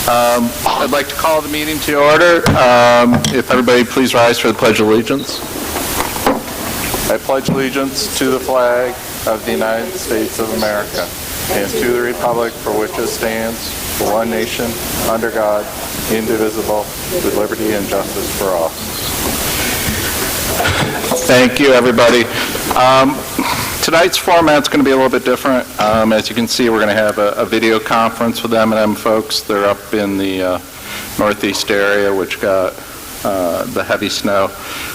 I'd like to call the meeting to order. If everybody please rise for the Pledge of Allegiance. I pledge allegiance to the flag of the United States of America and to the republic for which it stands, one nation, under God, indivisible, with liberty and justice for all. Thank you, everybody. Tonight's format's going to be a little bit different. As you can see, we're going to have a video conference with M&M folks. They're up in the northeast area, which got the heavy snow.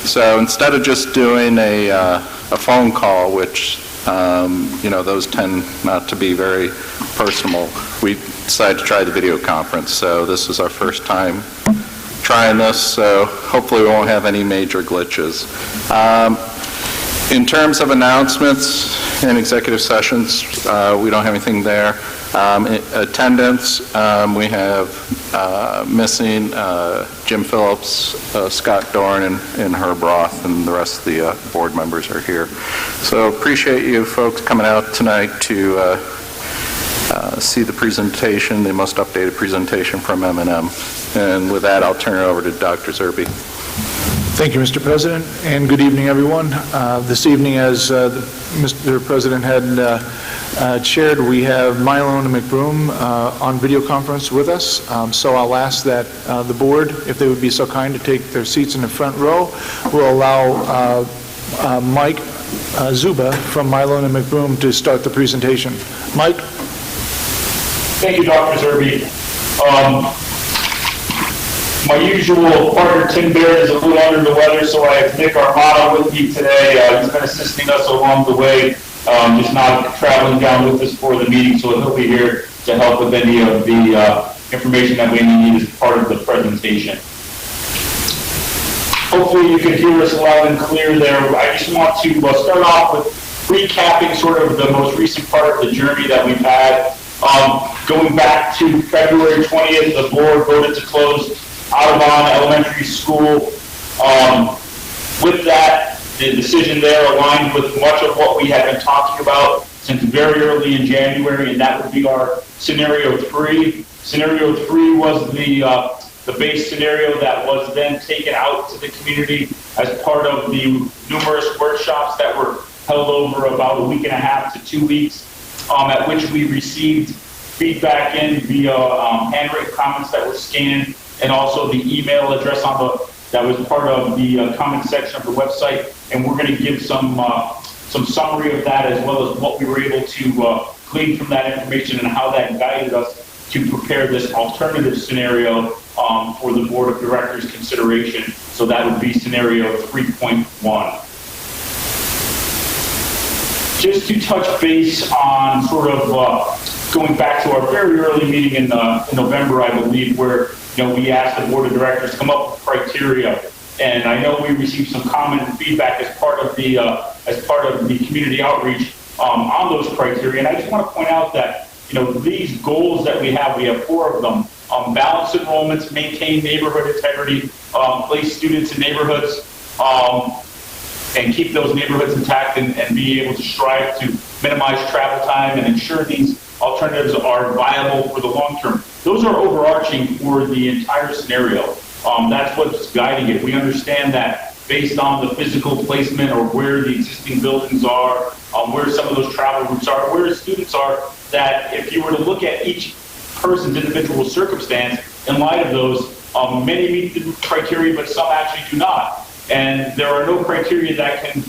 So instead of just doing a phone call, which those tend not to be very personal, we decided to try the video conference. So this is our first time trying this, so hopefully we won't have any major glitches. In terms of announcements and executive sessions, we don't have anything there. Attendance, we have missing Jim Phillips, Scott Dorn, and Herb Roth, and the rest of the board members are here. So appreciate you folks coming out tonight to see the presentation, the most updated presentation from M&M. And with that, I'll turn it over to Dr. Zerbe. Thank you, Mr. President, and good evening, everyone. This evening, as Mr. President had shared, we have Milo and McBroom on video conference with us. So I'll ask that the board, if they would be so kind to take their seats in the front row, will allow Mike Zuba from Milo and McBroom to start the presentation. Mike? Thank you, Dr. Zerbe. My usual partner, Tim Baird, is a little under the weather, so I have Nick Armato with me today. He's been assisting us along the way, just not traveling down with us for the meeting, so he'll be here to help with any of the information that we need as part of the presentation. Hopefully you can hear us loud and clear there. I just want to start off with recapping sort of the most recent part of the journey that we've had. Going back to February 20th, the board voted to close Audubon Elementary School. With that, the decision there aligned with much of what we had been talking about since very early in January, and that would be our Scenario 3. Scenario 3 was the base scenario that was then taken out to the community as part of the numerous workshops that were held over about a week and a half to 2 weeks, at which we received feedback in via handwritten comments that were scanned, and also the email address that was part of the comment section of the website. And we're going to give some summary of that, as well as what we were able to glean from that information and how that guided us to prepare this alternative scenario for the board of directors consideration. So that would be scenario 3.1. Just to touch base on sort of going back to our very early meeting in November, I believe, where we asked the board of directors to come up with criteria, and I know we received some comment and feedback as part of the community outreach on those criteria. And I just want to point out that these goals that we have 4 of them: balance enrollments, maintain neighborhood integrity, place students in neighborhoods, and keep those neighborhoods intact, and be able to strive to minimize travel time and ensure these alternatives are viable for the long term. Those are overarching for the entire scenario. That's what's guiding it. We understand that based on the physical placement or where the existing buildings are, where some of those travel routes are, where students are, that if you were to look at each person's individual circumstance in light of those, many meet the criteria, but some actually do not. And there are no criteria that can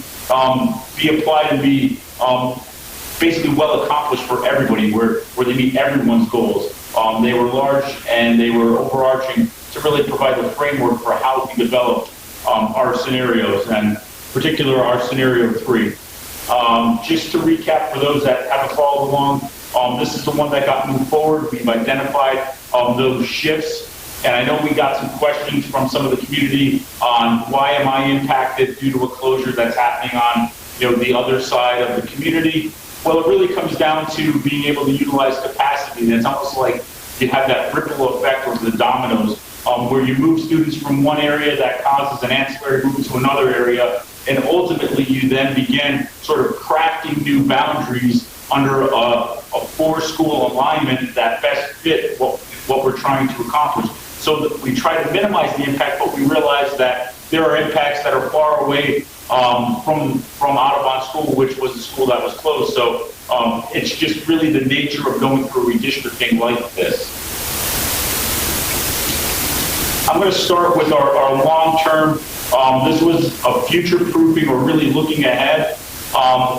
be applied and be basically well accomplished for everybody, where they meet everyone's goals. They were large and they were overarching to really provide the framework for how we develop our scenarios, and in particular our Scenario 3. Just to recap for those that haven't followed along, this is the one that got moved forward. We've identified those shifts, and I know we got some questions from some of the community on why am I impacted due to a closure that's happening on the other side of the community. Well, it really comes down to being able to utilize capacity, and it's almost like you have that ripple effect of the dominoes, where you move students from one area that causes an ancillary move to another area, and ultimately you then begin sort of crafting new boundaries under a 4-school alignment that best fit what what we're trying to accomplish. So that we try to minimize the impact, but we realize that there are impacts that are far away from Audubon School, which was the school that was closed. So it's just really the nature of going through redistricting like this. I'm going to start with our long-term. This was a future-proofing or really looking ahead,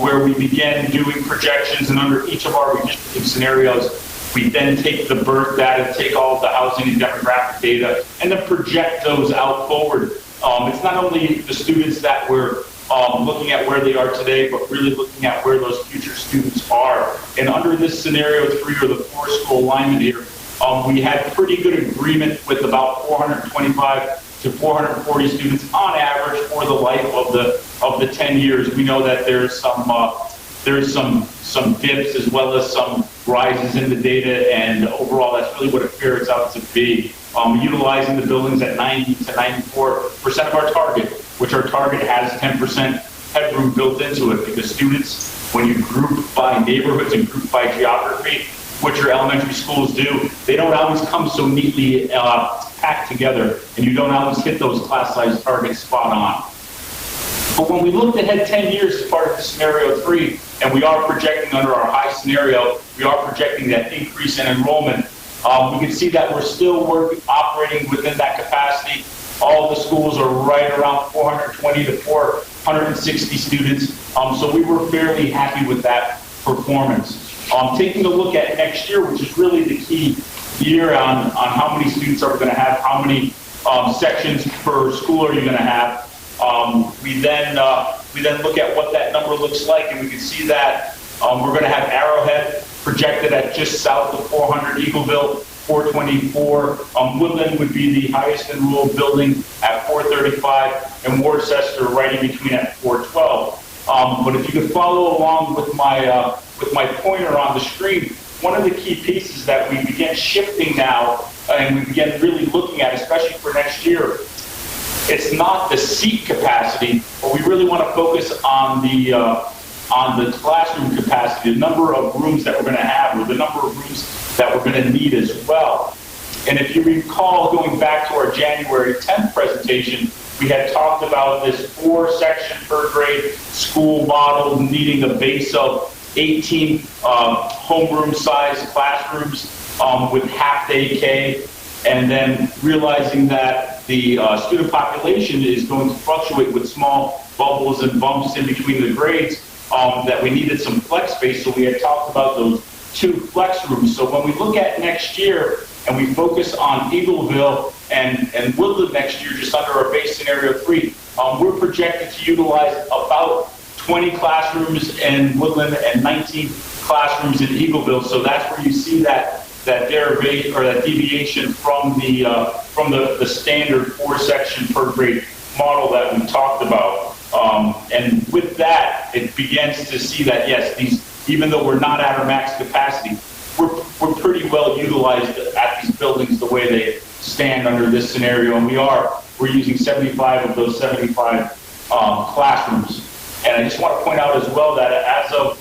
where we began doing projections, and under each of our redistricting scenarios, we then take the birth data, take all of the housing and demographic data, and then project those out forward. It's not only the students that we're looking at where they are today, but really looking at where those future students are. And under this scenario 3, or the 4-school alignment here, we had pretty good agreement with about 425 to 440 students on average for the life of the 10 years. We know that there's some dips as well as some rises in the data, and overall that's really what it fares out to be. Utilizing the buildings at 90 to 94% of our target, which our target has 10% headroom built into it, because students, when you group by neighborhoods and group by geography, which your elementary schools do, they don't always come so neatly packed together, and you don't always hit those class size targets spot on. But when we looked ahead 10 years as part of the scenario 3, and we are projecting under our high scenario, we are projecting that increase in enrollment. We can see that we're still operating within that capacity. All the schools are right around 420 to 460 students. So we were fairly happy with that performance. Taking a look at next year, which is really the key year on how many students are we going to have, how many sections per school are you going to have. We then look at what that number looks like, and we can see that we're going to have Arrowhead projected at just south of 400, Eagleville 424, Woodland would be the highest enrolled building at 435, and Worcester right in between at 412. But if you could follow along with my pointer on the screen, one of the key pieces that we began shifting now, and we began really looking at, especially for next year, it's not the seat capacity, but we really want to focus on the classroom capacity, the number of rooms that we're going to have, or the number of rooms that we're going to need as well. And if you recall, going back to our January 10th presentation, we had talked about this 4-section per grade school model needing a base of 18 homeroom size classrooms with half-day K, and then realizing that the student population is going to fluctuate with small bubbles and bumps in between the grades, that we needed some flex space, so we had talked about those 2 flex rooms. So when we look at next year and we focus on Eagleville and Woodland next year, just under our base scenario 3, we're projected to utilize about 20 classrooms in Woodland and 19 classrooms in Eagleville. So that's where you see that derivation or that deviation from the standard 4-section per grade model that we talked about. And with that, it begins to see that yes, even though we're not at our max capacity, we're pretty well utilized at these buildings the way they stand under this scenario, and we're using 75 of those 75 classrooms. And I just want to point out as well that as of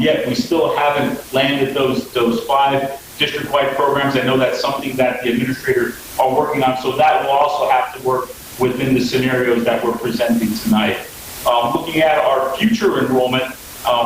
yet, we still haven't landed those 5 district-wide programs. I know that's something that the administrators are working on, so that will also have to work within the scenarios that we're presenting tonight. Looking at our future enrollment,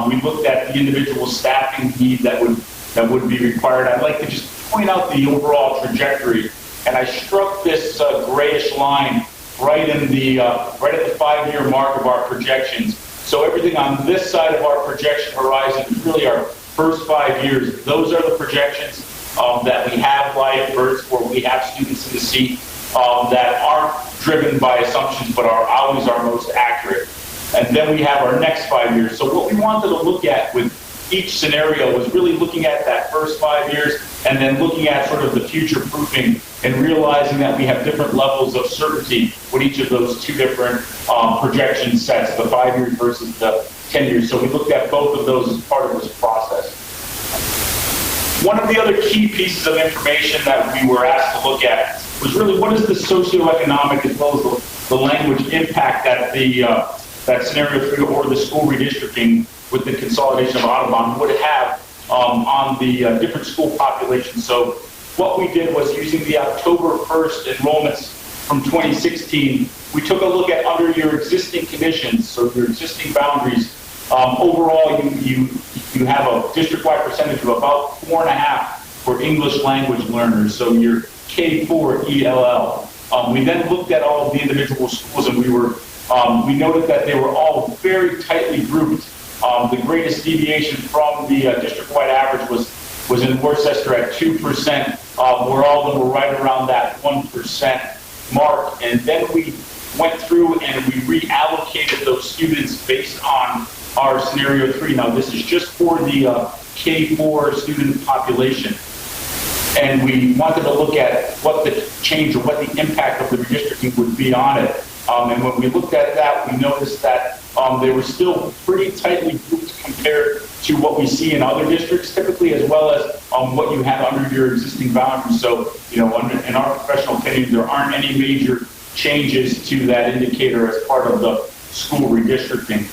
we looked at the individual staffing need that would be required. I'd like to just point out the overall trajectory, and I struck this grayish line right at the 5-year mark of our projections. So everything on this side of our projection horizon is really our first 5 years. Those are the projections that we have live births, where we have students in the seat that aren't driven by assumptions, but are always our most accurate. And then we have our next 5 years. So what we wanted to look at with each scenario was really looking at that first 5 years, and then looking at sort of the future proofing, and realizing that we have different levels of certainty with each of those 2 different projection sets, the 5 years versus the 10 years. So we looked at both of those as part of this process. One of the other key pieces of information that we were asked to look at was really what is the socioeconomic as well as the language impact that that scenario 3 or the school redistricting with the consolidation of Audubon would have on the different school populations. So what we did was, using the October 1st enrollments from 2016, we took a look at under your existing conditions, so your existing boundaries. Overall, you have a district-wide percentage of about 4.5 for English language learners, so your K4 ELL. We then looked at all of the individual schools, and we noted that they were all very tightly grouped. The greatest deviation from the district-wide average was in Worcester at 2%, where all of them were right around that 1% mark. And then we went through and we reallocated those students based on our scenario 3. Now, this is just for the K4 student population. And we wanted to look at what the change or what the impact of the redistricting would be on it. And when we looked at that, we noticed that they were still pretty tightly grouped compared to what we see in other districts typically, as well as what you have under your existing boundaries. So, in our professional opinion, there aren't any major changes to that indicator as part of the school redistricting.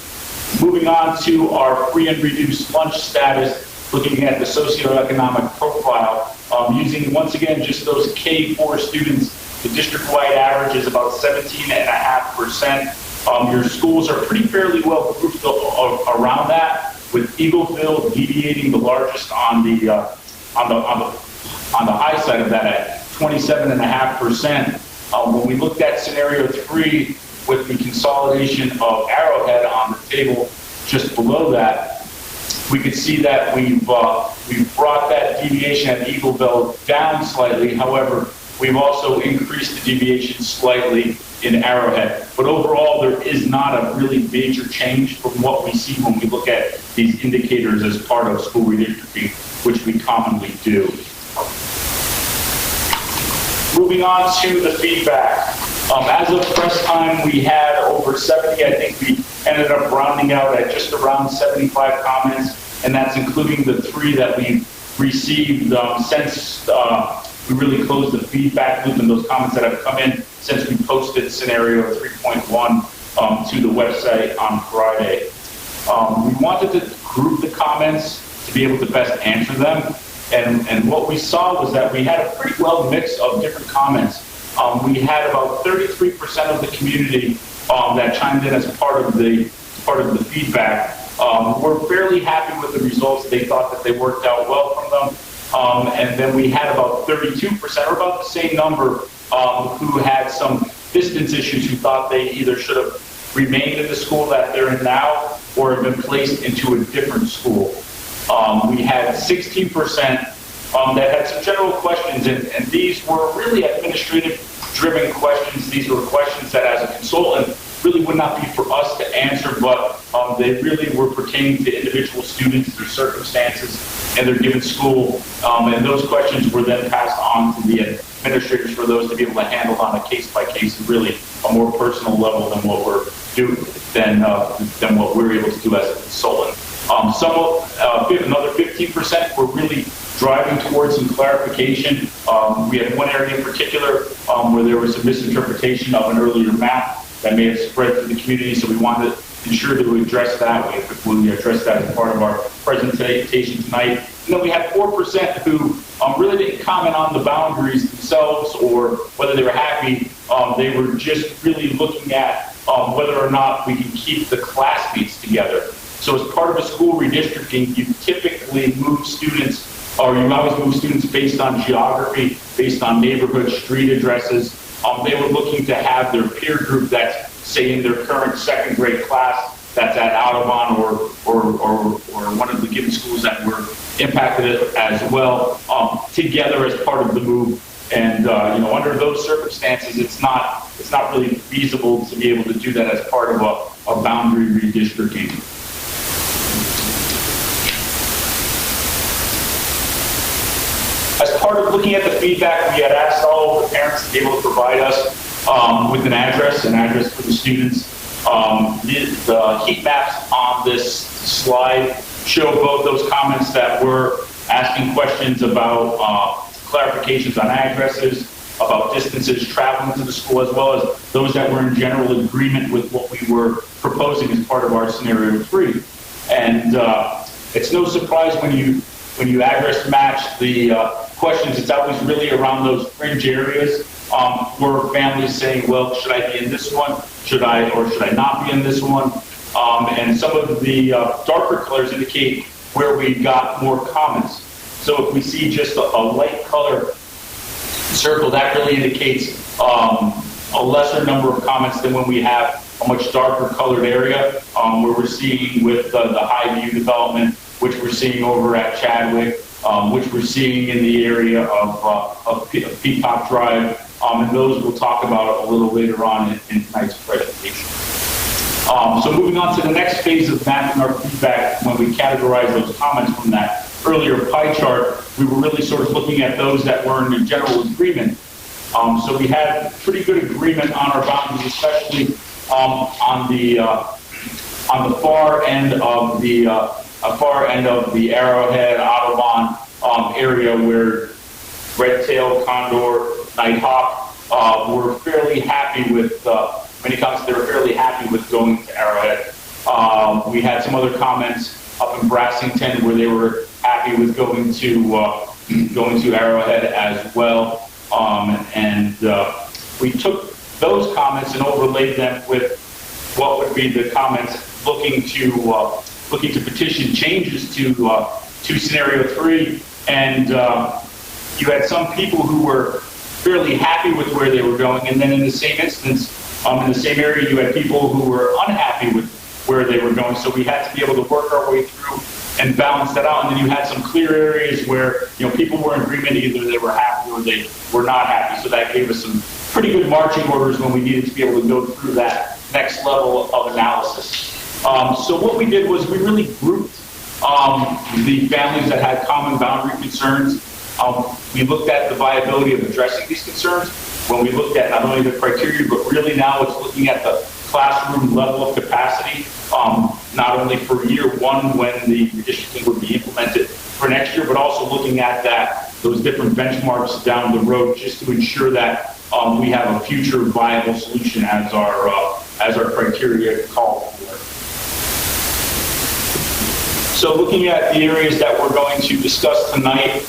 Moving on to our free and reduced lunch status, looking at the Socio-Economic Profile, using, once again, just those K4 students, the district-wide average is about 17.5%. Your schools are pretty fairly well grouped around that, with Eagleville deviating the largest on the high side of that at 27.5%. When we looked at scenario 3 with the consolidation of Arrowhead on the table just below that, we could see that we've brought that deviation at Eagleville down slightly. However, we've also increased the deviation slightly in Arrowhead. But overall, there is not a really major change from what we see when we look at these indicators as part of school redistricting, which we commonly do. Moving on to the feedback. As of press time, we had over 70. I think we ended up rounding out at just around 75 comments, and that's including the 3 that we received since we really closed the feedback loop and those comments that have come in since we posted scenario 3.1 to the website on Friday. We wanted to group the comments to be able to best answer them. And what we saw was that we had a pretty well mix of different comments. We had about 33% of the community that chimed in as part of the feedback. We're fairly happy with the results. They thought that they worked out well from them. And then we had about 32%, or about the same number, who had some distance issues, who thought they either should have remained in the school that they're in now or have been placed into a different school. We had 16% that had some general questions, and these were really administrative-driven questions. These were questions that, as a consultant, really would not be for us to answer, but they really were pertaining to individual students, their circumstances, and their given school. And those questions were then passed on to the administrators for those to be able to handle on a case-by-case, and really a more personal level than what we're than what we're able to do as a consultant. Another 15% were really driving towards some clarification. We had one area in particular where there was some misinterpretation of an earlier map that may have spread through the community, so we wanted to ensure that we address that. We addressed that as part of our presentation tonight. And then we had 4% who really didn't comment on the boundaries themselves or whether they were happy. They were just really looking at whether or not we can keep the classmates together. So as part of a school redistricting, you typically move students, or you always move students based on geography, based on neighborhood, street addresses. They were looking to have their peer group that's, say, in their current second grade class, that's at Audubon or one of the given schools that were impacted as well, together as part of the move. And under those circumstances, it's not really feasible to be able to do that as part of a boundary redistricting. As part of looking at the feedback, we had asked all of the parents to be able to provide us with an address for the students. The heat maps on this slide show both those comments that were asking questions about clarifications on addresses, about distances traveling to the school, as well as those that were in general agreement with what we were proposing as part of our scenario 3. And it's no surprise when when you address match the questions, it's always really around those fringe areas where families saying, well, should I be in this one? Should I not be in this one? And some of the darker colors indicate where we got more comments. So if we see just a light color circle, that really indicates a lesser number of comments than when we have a much darker colored area, where we're seeing with the high view development, which we're seeing over at Chadwick, which we're seeing in the area of Peacock Drive, and those we'll talk about a little later on in tonight's presentation. So moving on to the next phase of mapping our feedback, when we categorize those comments from that earlier pie chart, we were really sort of looking at those that were in a general agreement. So we had pretty good agreement on our boundaries, especially on the far end of the Arrowhead, Audubon area, where red-tailed condor, nighthawk were fairly happy with. Many comments they were fairly happy with going to Arrowhead. We had some other comments up in Brassington where they were happy with going to Arrowhead as well. And we took those comments and overlaid them with what would be the comments looking to petition changes to scenario 3. And you had some people who were fairly happy with where they were going, and then in the same instance, in the same area, you had people who were unhappy with where they were going. So we had to be able to work our way through and balance that out. And then you had some clear areas where people were in agreement, either they were happy or they were not happy. So that gave us some pretty good marching orders when we needed to be able to go through that next level of analysis. So what we did was we really grouped the families that had common boundary concerns. We looked at the viability of addressing these concerns. When we looked at not only the criteria, but really now it's looking at the classroom level of capacity, not only for year 1 when the redistricting would be implemented for next year, but also looking at those different benchmarks down the road, just to ensure that we have a future viable solution as our criteria call for. So looking at the areas that we're going to discuss tonight,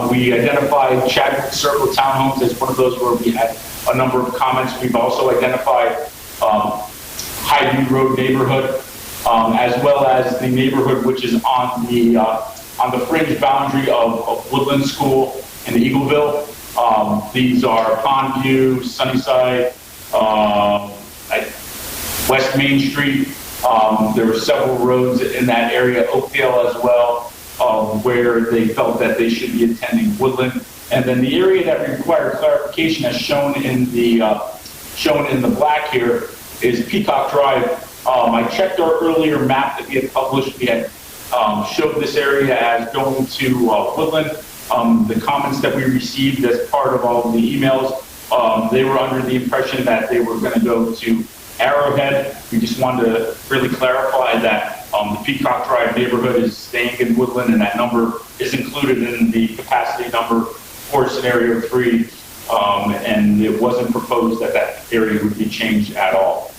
we identified Chadwick Circle Townhomes as one of those where we had a number of comments. We've also identified Highview Road neighborhood, as well as the neighborhood which is on the fringe boundary of Woodland School and Eagleville. These are Pondview, Sunnyside, West Main Street. There were several roads in that area, Oakdale as well, where they felt that they should be attending Woodland. And then the area that required clarification, as shown in the black here, is Peacock Drive. I checked our earlier map that we had published. We had showed this area as going to Woodland. The comments that we received as part of all of the emails, they were under the impression that they were going to go to Arrowhead. We just wanted to really clarify that the Peacock Drive neighborhood is staying in Woodland, and that number is included in the capacity number for scenario 3, and it wasn't proposed that that area would be changed at all.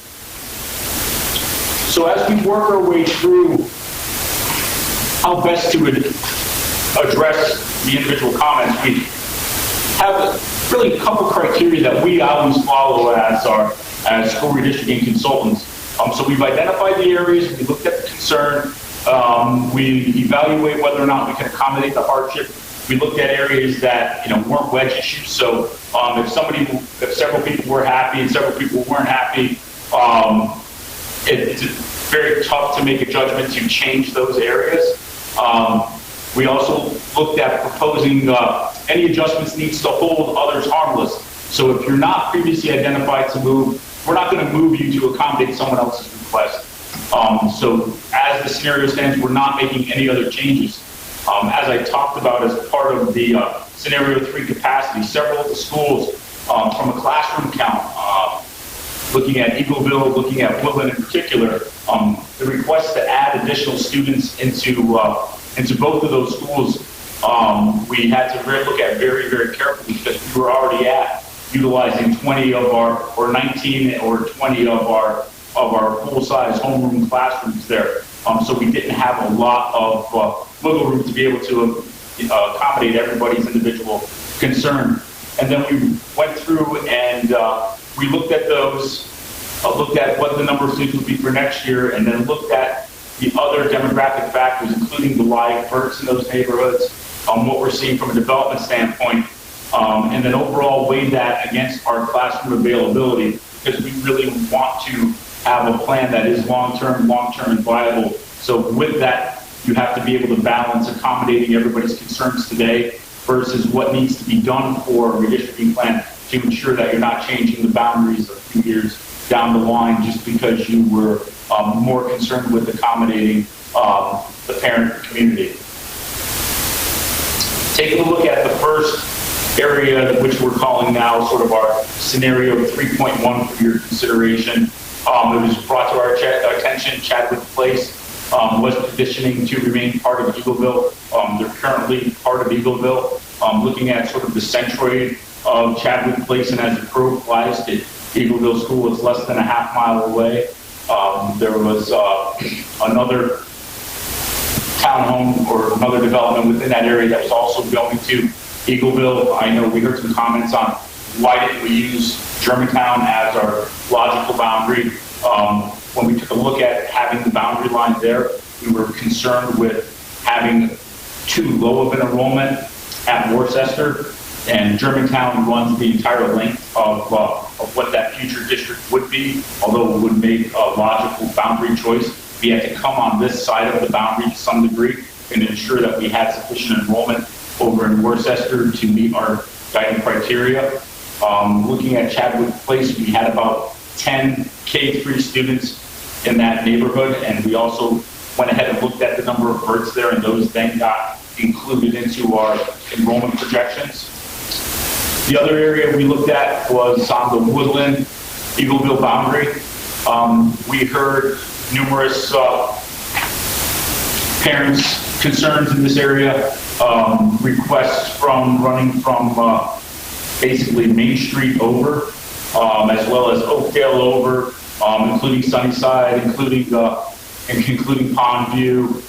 So as we work our way through how best to address the individual comments, we have really a couple criteria that we always follow as school redistricting consultants. So we've identified the areas, we looked at the concern, we evaluate whether or not we can accommodate the hardship. We looked at areas that weren't wedge issues. So if several people were happy and several people weren't happy, it's very tough to make a judgment to change those areas. We also looked at proposing any adjustments needs to hold others harmless. So if you're not previously identified to move, we're not going to move you to accommodate someone else's request. So as the scenario stands, we're not making any other changes. As I talked about as part of the scenario 3 capacity, several of the schools from a classroom count, looking at Eagleville, looking at Woodland in particular, the request to add additional students into both of those schools, we had to look at very, very carefully, because we were already at utilizing 20 of our, or 19 or 20 of our full-size homeroom classrooms there. So we didn't have a lot of wiggle room to be able to accommodate everybody's individual concern. And then we went through and we looked at those, looked at what the number of students would be for next year, and then looked at the other demographic factors, including the live births in those neighborhoods, what we're seeing from a development standpoint, and then overall weigh that against our classroom availability, because we really want to have a plan that is long-term and viable. So with that, you have to be able to balance accommodating everybody's concerns today versus what needs to be done for a redistricting plan to ensure that you're not changing the boundaries a few years down the line just because you were more concerned with accommodating the parent community. Taking a look at the first area, which we're calling now sort of our scenario 3.1 for your consideration. It was brought to our attention, Chadwick Place was petitioning to remain part of Eagleville. They're currently part of Eagleville. Looking at sort of the centroid of Chadwick Place, and as the crow flies to Eagleville School, it's less than a half mile away. There was another townhome or another development within that area that was also going to Eagleville. I know we heard some comments on why didn't we use Germantown as our logical boundary. When we took a look at having the boundary line there, we were concerned with having too low of an enrollment at Worcester, and Germantown runs the entire length of what that future district would be, although it would make a logical boundary choice. We had to come on this side of the boundary to some degree and ensure that we had sufficient enrollment over in Worcester to meet our guiding criteria. Looking at Chadwick Place, we had about 10 K-3 students in that neighborhood, and we also went ahead and looked at the number of births there, and those then got included into our enrollment projections. The other area we looked at was on the Woodland Eagleville boundary. We heard numerous parents' concerns in this area, requests from running from basically Main Street over, as well as Oakdale over, including Sunnyside, including Pondview.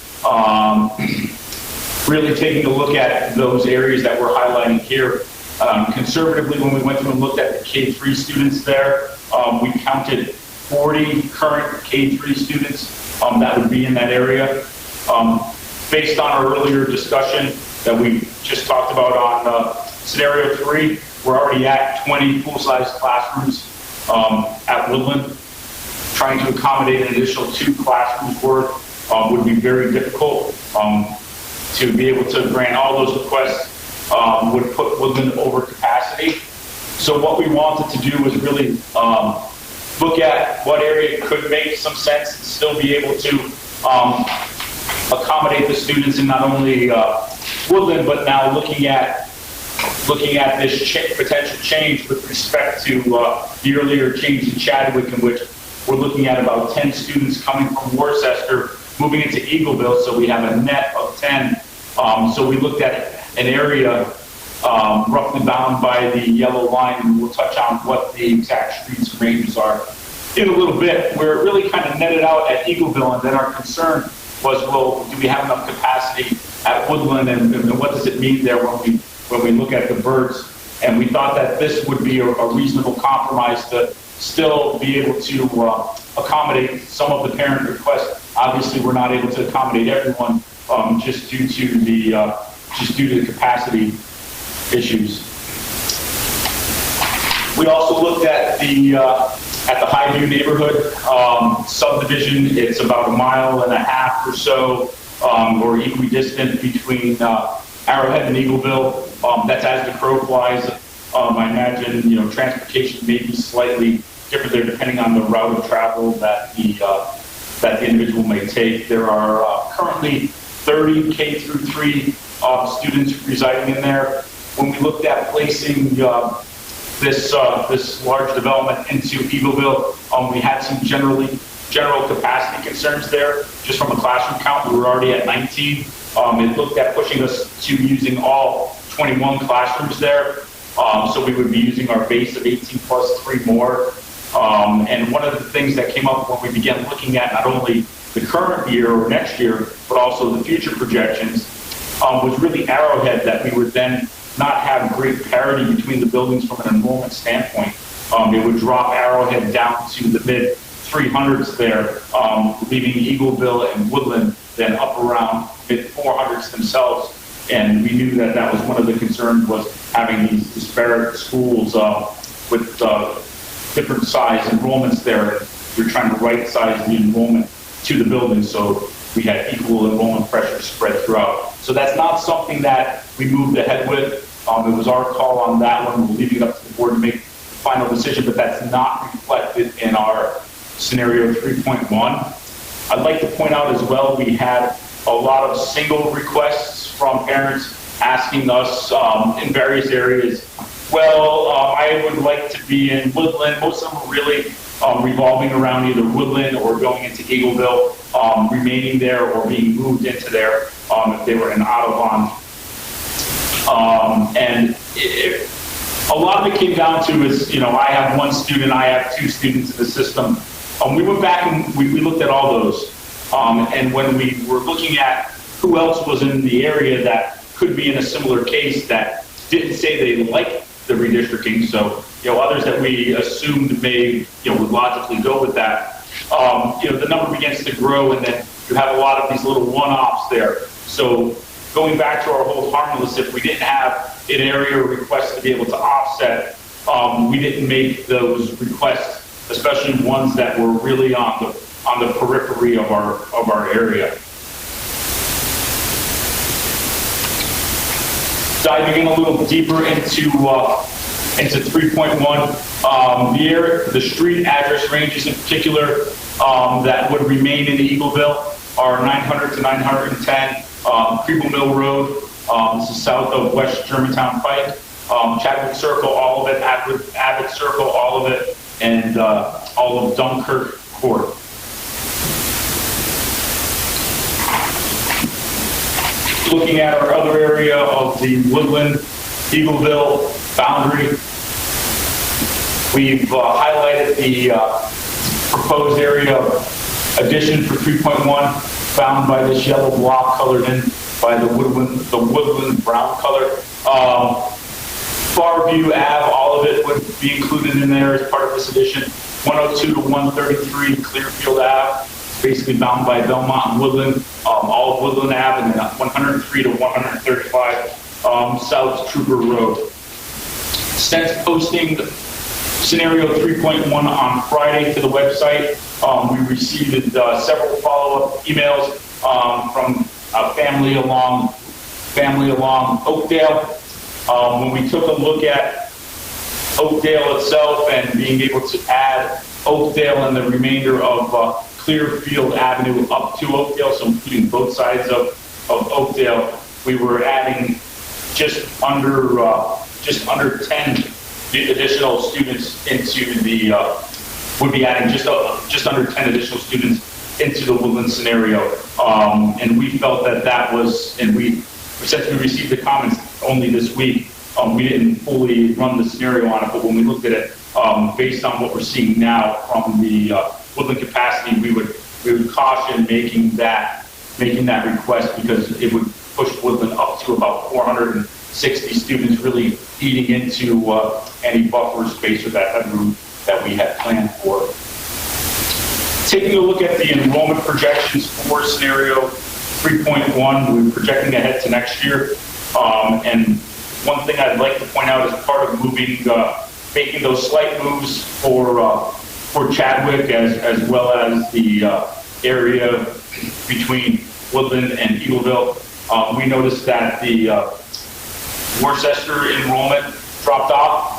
Really taking a look at those areas that we're highlighting here. Conservatively, when we went through and looked at the K-3 students there, we counted 40 current K-3 students that would be in that area. Based on our earlier discussion that we just talked about on scenario 3, we're already at 20 full-size classrooms at Woodland. Trying to accommodate an additional 2 classrooms worth would be very difficult. To be able to grant all those requests would put Woodland over capacity. So what we wanted to do was really look at what area could make some sense and still be able to accommodate the students in not only Woodland, but now looking at this potential change with respect to the earlier change in Chadwick, in which we're looking at about 10 students coming from Worcester moving into Eagleville, so we have a net of 10. So we looked at an area roughly bound by the yellow line, and we'll touch on what the exact streets and ranges are in a little bit, where it really kind of netted out at Eagleville, and then our concern was, well, do we have enough capacity at Woodland, and what does it mean there when we look at the birds? And we thought that this would be a reasonable compromise to still be able to accommodate some of the parent requests. Obviously, we're not able to accommodate everyone just due to the capacity issues. We also looked at the Highview neighborhood subdivision. It's about 1.5 miles or so, or equidistant between Arrowhead and Eagleville. That's as the crow flies. I imagine transportation may be slightly different there depending on the route of travel that the individual may take. There are currently 30 K-3 students residing in there. When we looked at placing this large development into Eagleville, we had some general capacity concerns there. Just from a classroom count, we were already at 19. It looked at pushing us to using all 21 classrooms there. So we would be using our base of 18 plus 3 more. And one of the things that came up when we began looking at not only the current year or next year, but also the future projections, was really Arrowhead, that we would then not have great parity between the buildings from an enrollment standpoint. It would drop Arrowhead down to the mid 300s there, leaving Eagleville and Woodland then up around mid 400s themselves. And we knew that that was one of the concerns, was having these disparate schools with different size enrollments there. We're trying to right size the enrollment to the building so we had equal enrollment pressure spread throughout. So that's not something that we moved ahead with. It was our call on that one. We're leaving it up to the board to make the final decision, but that's not reflected in our scenario 3.1. I'd like to point out as well, we had a lot of single requests from parents asking us in various areas, well, I would like to be in Woodland. Most of them were really revolving around either Woodland or going into Eagleville, remaining there or being moved into there if they were in Audubon. And a lot of it came down to is, I have one student, I have two students in the system. We went back and we looked at all those. And when we were looking at who else was in the area that could be in a similar case that didn't say they liked the redistricting, so, others that we assumed may, would logically go with that, the number begins to grow, and then you have a lot of these little one-offs there. So going back to our whole harmless, if we didn't have an area request to be able to offset, we didn't make those requests, especially ones that were really on the periphery of our area. Diving in a little deeper into 3.1, the street address ranges in particular that would remain in Eagleville are 900 to 910, Creeble Mill Road, this is south of West Germantown Pike, Chadwick Circle, all of it, Abbott Circle, all of it, and all of Dunkirk Court. Looking at our other area of the Woodland, Eagleville boundary, we've highlighted the proposed area of addition for 3.1, found by this yellow block colored in by the woodland brown color. Farview Ave, all of it would be included in there as part of this addition. 102 to 133 Clearfield Ave, basically bound by Belmont and Woodland, all of Woodland Ave, and then 103 to 135 South Trooper Road. Since posting scenario 3.1 on Friday to the website, we received several follow-up emails from a family along Oakdale. When we took a look at Oakdale itself and being able to add Oakdale and the remainder of Clearfield Avenue up to Oakdale, so including both sides of Oakdale, we were adding just under 10 additional students into the, would be adding just under 10 additional students into the Woodland scenario. And we felt that was, and since we received the comments only this week, we didn't fully run the scenario on it, but when we looked at it, based on what we're seeing now from the Woodland capacity, we would caution making that request, because it would push Woodland up to about 460 students, really eating into any buffer space or that headroom that we had planned for. Taking a look at the enrollment projections for scenario 3.1, we're projecting ahead to next year. And one thing I'd like to point out as part of making those slight moves for Chadwick as well as the area between Woodland and Eagleville, we noticed that the Worcester enrollment dropped off.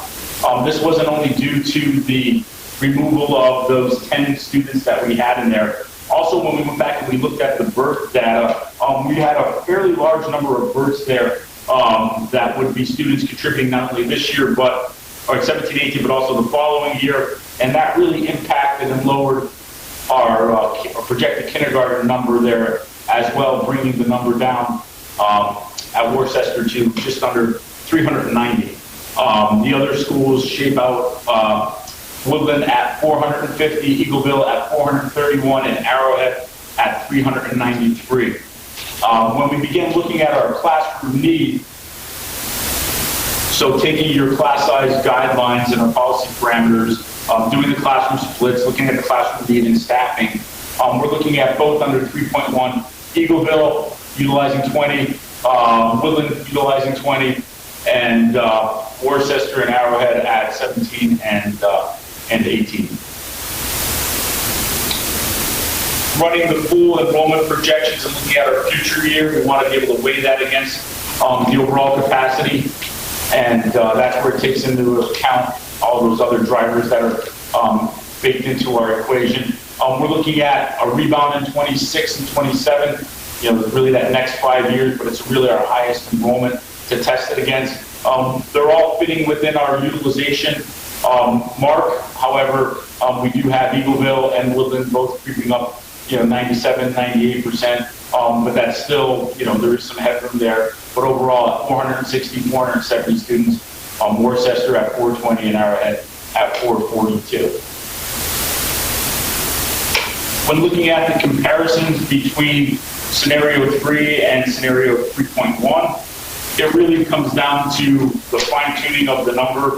This wasn't only due to the removal of those 10 students that we had in there. Also, when we went back and we looked at the birth data, we had a fairly large number of births there that would be students contributing not only this year, but 17, 18, but also the following year. And that really impacted and lowered our projected kindergarten number there as well, bringing the number down at Worcester to just under 390. The other schools shape out Woodland at 450, Eagleville at 431, and Arrowhead at 393. When we began looking at our classroom need, so taking your class size guidelines and our policy parameters, doing the classroom splits, looking at the classroom need and staffing, we're looking at both under 3.1, Eagleville utilizing 20, Woodland utilizing 20, and Worcester and Arrowhead at 17 and 18. Running the full enrollment projections and looking at our future year, we want to be able to weigh that against the overall capacity, and that's where it takes into account all those other drivers that are baked into our equation. We're looking at a rebound in 26 and 27, really that next 5 years, but it's really our highest enrollment to test it against. They're all fitting within our utilization mark. However, we do have Eagleville and Woodland both creeping up, 97, 98%, but that's still, there is some headroom there. But overall, at 460, 470 students, Worcester at 420 and Arrowhead at 442. When looking at the comparisons between scenario 3 and scenario 3.1, it really comes down to the fine-tuning of the number,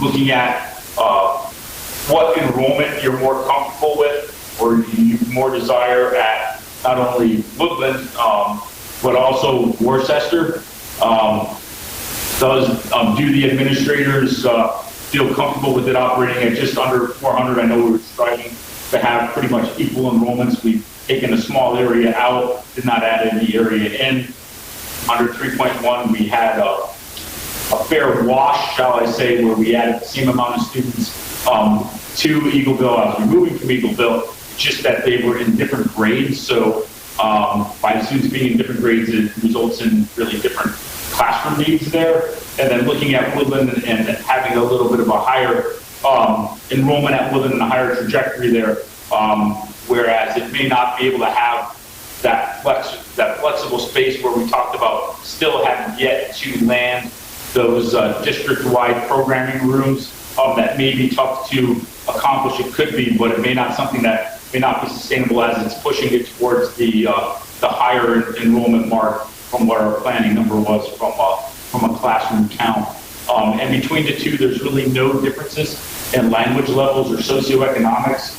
looking at what enrollment you're more comfortable with, or you more desire at not only Woodland, but also Worcester. Do the administrators feel comfortable with it operating at just under 400? I know we were striving to have pretty much equal enrollments. We've taken a small area out, did not add any area in. Under 3.1, we had a fair wash, shall I say, where we added the same amount of students to Eagleville. I was removing from Eagleville, just that they were in different grades. So by the students being in different grades, it results in really different classroom needs there. And then looking at Woodland and having a little bit of a higher enrollment at Woodland and a higher trajectory there, whereas it may not be able to have that flexible space where we talked about still haven't yet to land those district-wide programming rooms that may be tough to accomplish. It could be, but it may not something that may not be sustainable as it's pushing it towards the higher enrollment mark from what our planning number was from a classroom count. And between the two, there's really no differences in language levels or socioeconomics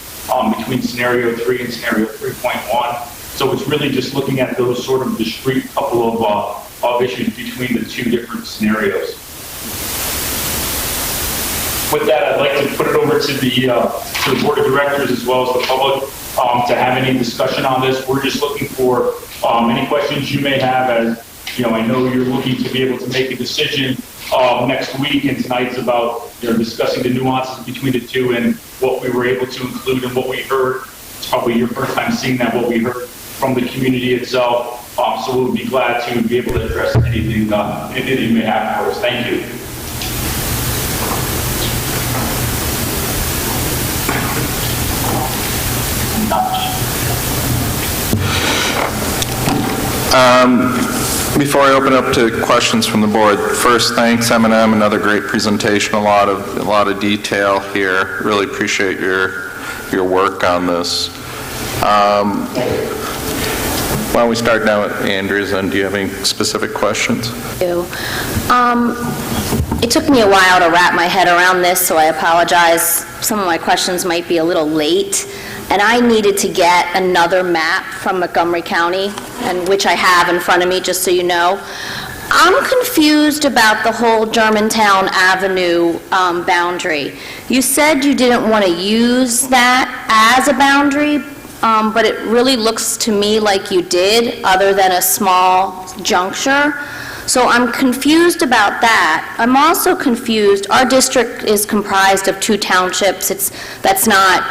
between scenario 3 and scenario 3.1. So it's really just looking at those sort of discrete couple of issues between the two different scenarios. With that, I'd like to put it over to the board of directors as well as the public to have any discussion on this. We're just looking for any questions you may have. As I know you're looking to be able to make a decision next week, and tonight's about discussing the nuances between the two and what we were able to include and what we heard. It's probably your first time seeing that, what we heard from the community itself. So we'll be glad to be able to address anything you may have for us. Thank you. Before I open up to questions from the board, first, thanks M&M, another great presentation, a lot of detail here. Really appreciate your work on this. Why don't we start now with Andrews, and do you have any specific questions? It took me a while to wrap my head around this, so I apologize. Some of my questions might be a little late. And I needed to get another map from Montgomery County, and which I have in front of me, just so you know. I'm confused about the whole Germantown Avenue boundary. You said you didn't want to use that as a boundary, but it really looks to me like you did, other than a small juncture. So I'm confused about that. I'm also confused. Our district is comprised of 2 townships. That's not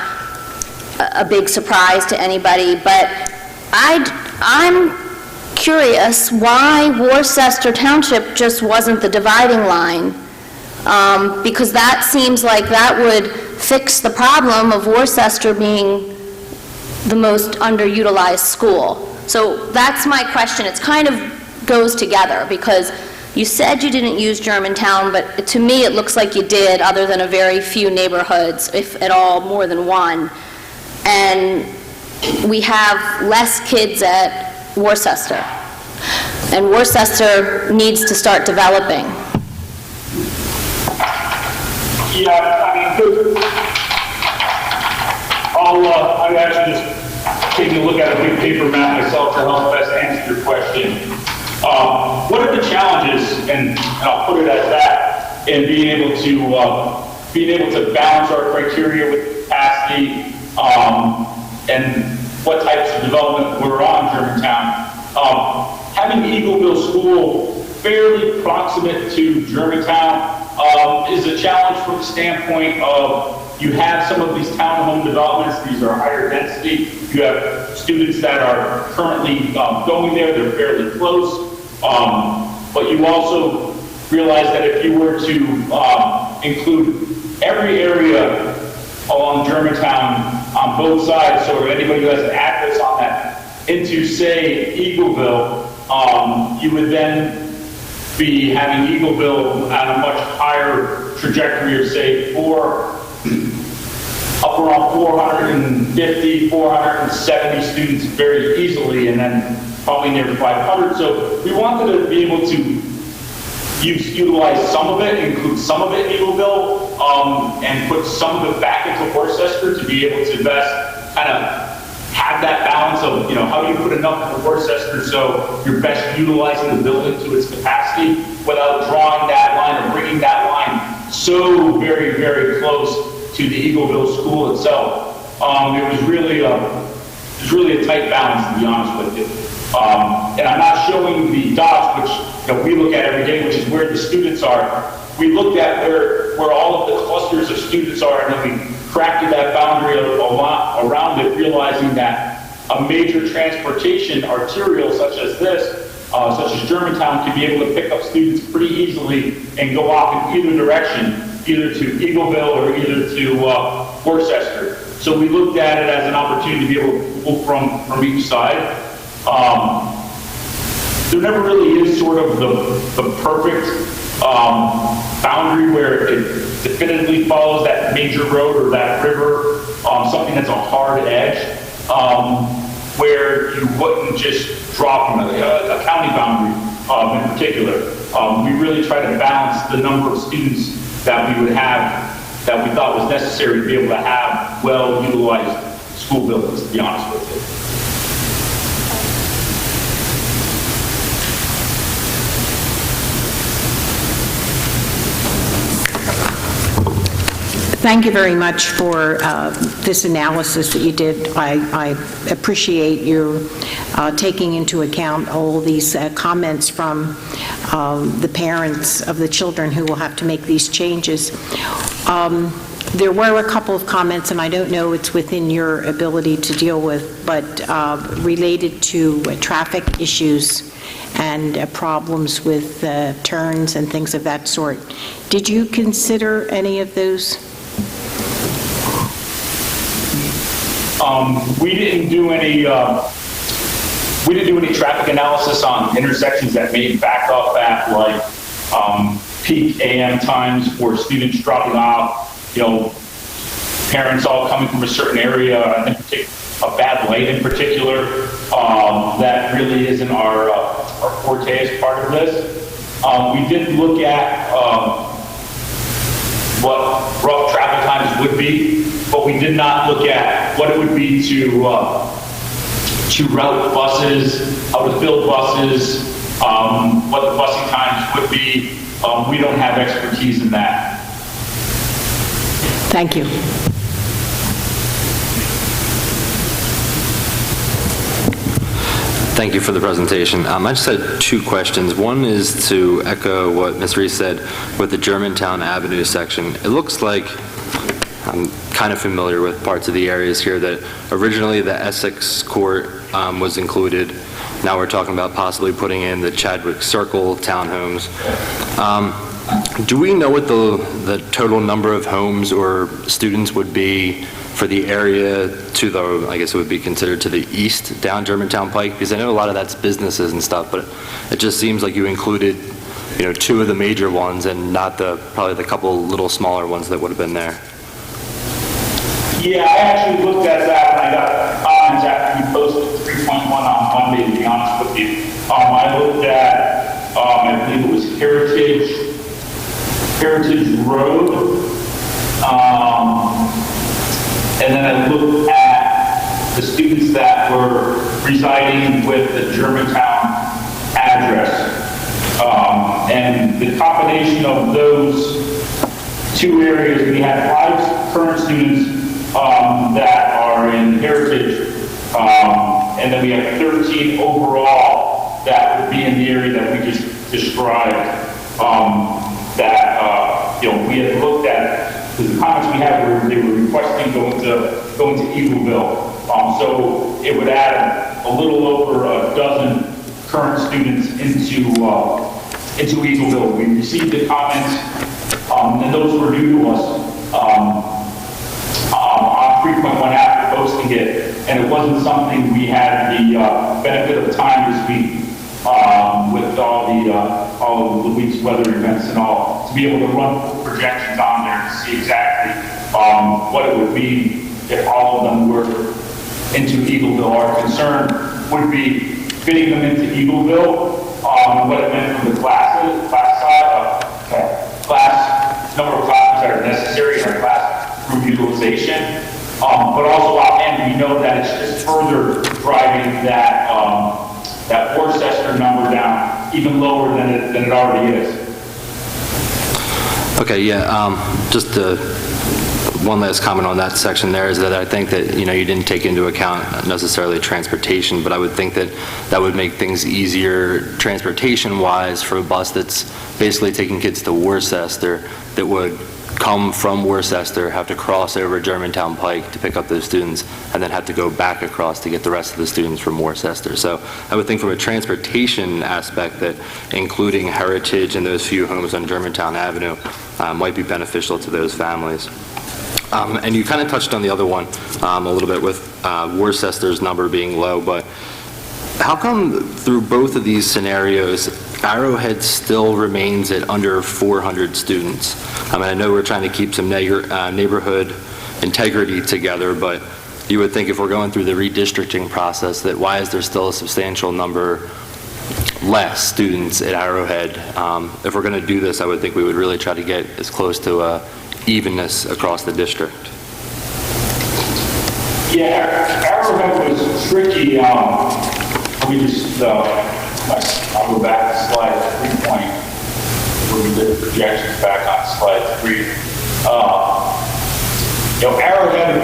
a big surprise to anybody, but I'm curious why Worcester Township just wasn't the dividing line, because that seems like that would fix the problem of Worcester being the most underutilized school. So that's my question. It's kind of goes together, because you said you didn't use Germantown, but to me it looks like you did, other than a very few neighborhoods, if at all more than one. And we have less kids at Worcester, and Worcester needs to start developing. Yeah, I mean, good. I'm actually just taking a look at a big paper map myself to help best answer your question. What are the challenges, and I'll put it as that, in being able to balance our criteria with capacity, and what types of development we're on Germantown. Having Eagleville School fairly proximate to Germantown is a challenge from the standpoint of you have some of these townhome developments. These are higher density. You have students that are currently going there. They're fairly close. But you also realize that if you were to include every area along Germantown on both sides, so anybody who has an address on that, into, say, Eagleville, you would then be having Eagleville at a much higher trajectory of, say, up around 450, 470 students very easily, and then probably near 500. So we wanted to be able to utilize some of it, include some of it in Eagleville, and put some of it back into Worcester to be able to invest, kind of have that balance of, how do you put enough into Worcester so you're best utilizing the building to its capacity without drawing that line or bringing that line so very, very close to the Eagleville school itself. It was really a tight balance, to be honest with you. And I'm not showing the dots, which we look at every day, which is where the students are. We looked at where all of the clusters of students are, and then we crafted that boundary around it, realizing that a major transportation arterial such as this, such as Germantown, can be able to pick up students pretty easily and go off in either direction, either to Eagleville or either to Worcester. So we looked at it as an opportunity to be able to pull from each side. There never really is sort of the perfect boundary where it definitively follows that major road or that river, something that's a hard edge, where you wouldn't just draw from a county boundary in particular. We really try to balance the number of students that we would have, that we thought was necessary to be able to have well-utilized school buildings, to be honest with you. Thank you very much for this analysis that you did. I appreciate your taking into account all these comments from the parents of the children who will have to make these changes. There were a couple of comments, and I don't know it's within your ability to deal with, but related to traffic issues and problems with turns and things of that sort. Did you consider any of those? We didn't do any traffic analysis on intersections that may back up at peak AM times for students dropping off, parents all coming from a certain area, I think a bad light in particular. That really isn't our forte as part of this. We did look at what rough traffic times would be, but we did not look at what it would be to route buses, how to build buses, what the busing times would be. We don't have expertise in that. Thank you. Thank you for the presentation. I just had two questions. One is to echo what Ms. Reese said with the Germantown Avenue section. It looks like, I'm kind of familiar with parts of the areas here, that originally the Essex Court was included. Now we're talking about possibly putting in the Chadwick Circle townhomes. Do we know what the total number of homes or students would be for the area to the, I guess it would be considered to the east down Germantown Pike? Because I know a lot of that's businesses and stuff, but it just seems like you included, two of the major ones and not probably the couple little smaller ones that would have been there. Yeah, I actually looked at that and I got comments one on Monday, to be honest with you. I looked at, I believe it was Heritage Road, and then I looked at the students that were residing with the Germantown address. And the combination of those two areas, we had 5 current students that are in Heritage, and then we have 13 overall that would be in the area that we just described. We had looked at, because the comments we had were they were requesting going to Eagleville. So it would add a little over a dozen current students into Eagleville. We received the comments, and those were new to us on 3.1 after posting it, and it wasn't something we had the benefit of time this week with all of the week's weather events and all, to be able to run full projections on there to see exactly what it would be if all of them were into Eagleville. Our concern would be fitting them into Eagleville, what it meant from the class side, number of classes that are necessary in our class group utilization, but also offhand we know that it's just further driving that that Worcester number down even lower than it already is. Okay, yeah, just one last comment on that section there is that I think that, you didn't take into account necessarily transportation, but I would think that that would make things easier transportation-wise for a bus that's basically taking kids to Worcester that would come from Worcester, have to cross over Germantown Pike to pick up those students, and then have to go back across to get the rest of the students from Worcester. So I would think from a transportation aspect that including Heritage and those few homes on Germantown Avenue might be beneficial to those families. And you kind of touched on the other one a little bit with Worcester's number being low, but how come through both of these scenarios, Arrowhead still remains at under 400 students? I know we're trying to keep some neighborhood integrity together, but you would think if we're going through the redistricting process, that why is there still a substantial number less students at Arrowhead? If we're going to do this, I would think we would really try to get as close to evenness across the district. Yeah, Arrowhead was tricky. Let me just, I'll go back to slide 3 where we did the projections back on slide 3. Arrowhead,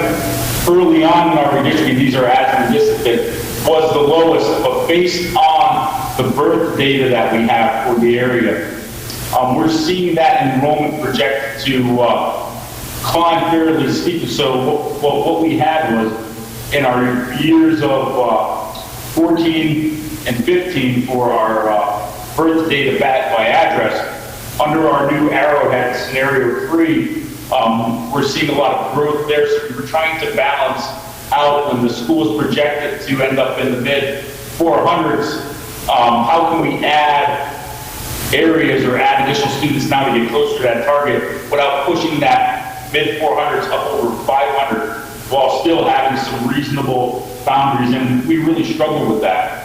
early on in our redistricting, these are as redistricted, was the lowest, but based on the birth data that we have for the area, we're seeing that enrollment projected to climb fairly steep. So what we had was in our years of 14 and 15 for our birth data by address, under our new Arrowhead scenario 3, we're seeing a lot of growth there. So we were trying to balance out when the school is projected to end up in the mid 400s. How can we add areas or add additional students now to get closer to that target without pushing that mid 400s up over 500 while still having some reasonable boundaries? And we really struggled with that.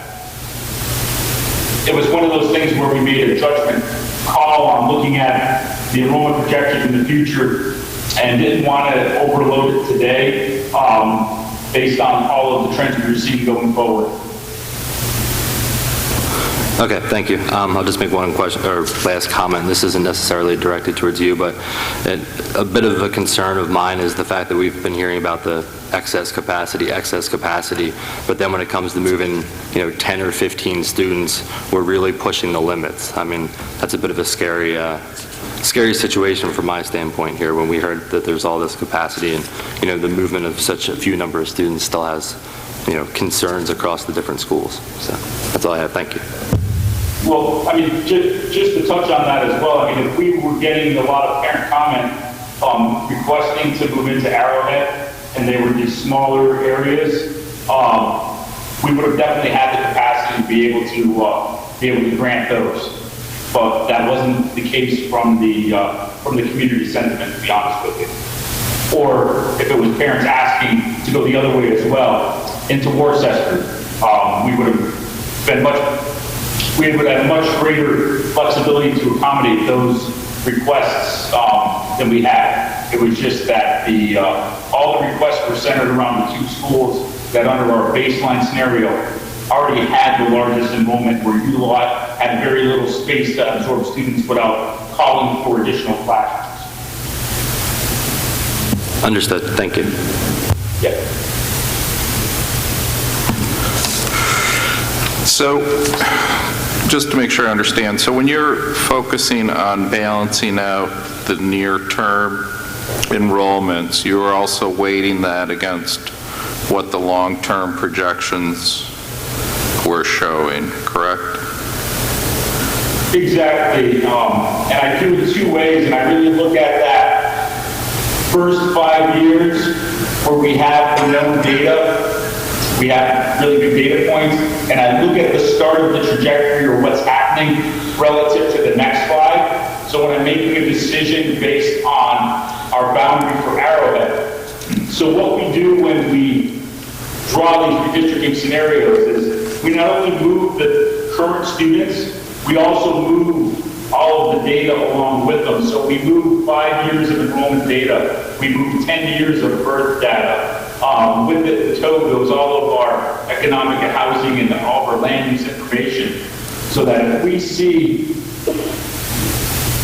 It was one of those things where we made a judgment call on looking at the enrollment projections in the future and didn't want to overload it today based on all of the trends we were seeing going forward. Okay, thank you. I'll just make one question or last comment. This isn't necessarily directed towards you, but a bit of a concern of mine is the fact that we've been hearing about the excess capacity, but then when it comes to moving, 10 or 15 students, we're really pushing the limits. I mean, that's a bit of a scary situation from my standpoint here when we heard that there's all this capacity and, the movement of such a few number of students still has, concerns across the different schools. So that's all I have. Thank you. Well, I mean, just to touch on that as well, I mean, if we were getting a lot of parent comment requesting to move into Arrowhead, and they were these smaller areas, we would have definitely had the capacity to be able to grant those. But that wasn't the case from the community sentiment, to be honest with you. Or if it was parents asking to go the other way as well, into Worcester, we would have much greater flexibility to accommodate those requests than we had. It was just that all the requests were centered around the 2 schools that under our baseline scenario already had the largest enrollment, were utilized, had very little space to absorb students without calling for additional classrooms. Understood. Thank you. Yeah. So, just to make sure I understand, so when you're focusing on balancing out the near-term enrollments, you are also weighting that against what the long-term projections were showing, correct? Exactly. And I do it 2 ways, and I really look at that first 5 years where we have the known data. We have really good data points, and I look at the start of the trajectory or what's happening relative to the next 5. So when I'm making a decision based on our boundary for Arrowhead, so what we do when we draw these redistricting scenarios is we not only move the current students, we also move all of the data along with them. So we move 5 years of enrollment data, we move 10 years of birth data. With it in tow goes all of our economic and housing and all of our land use information, so that if we see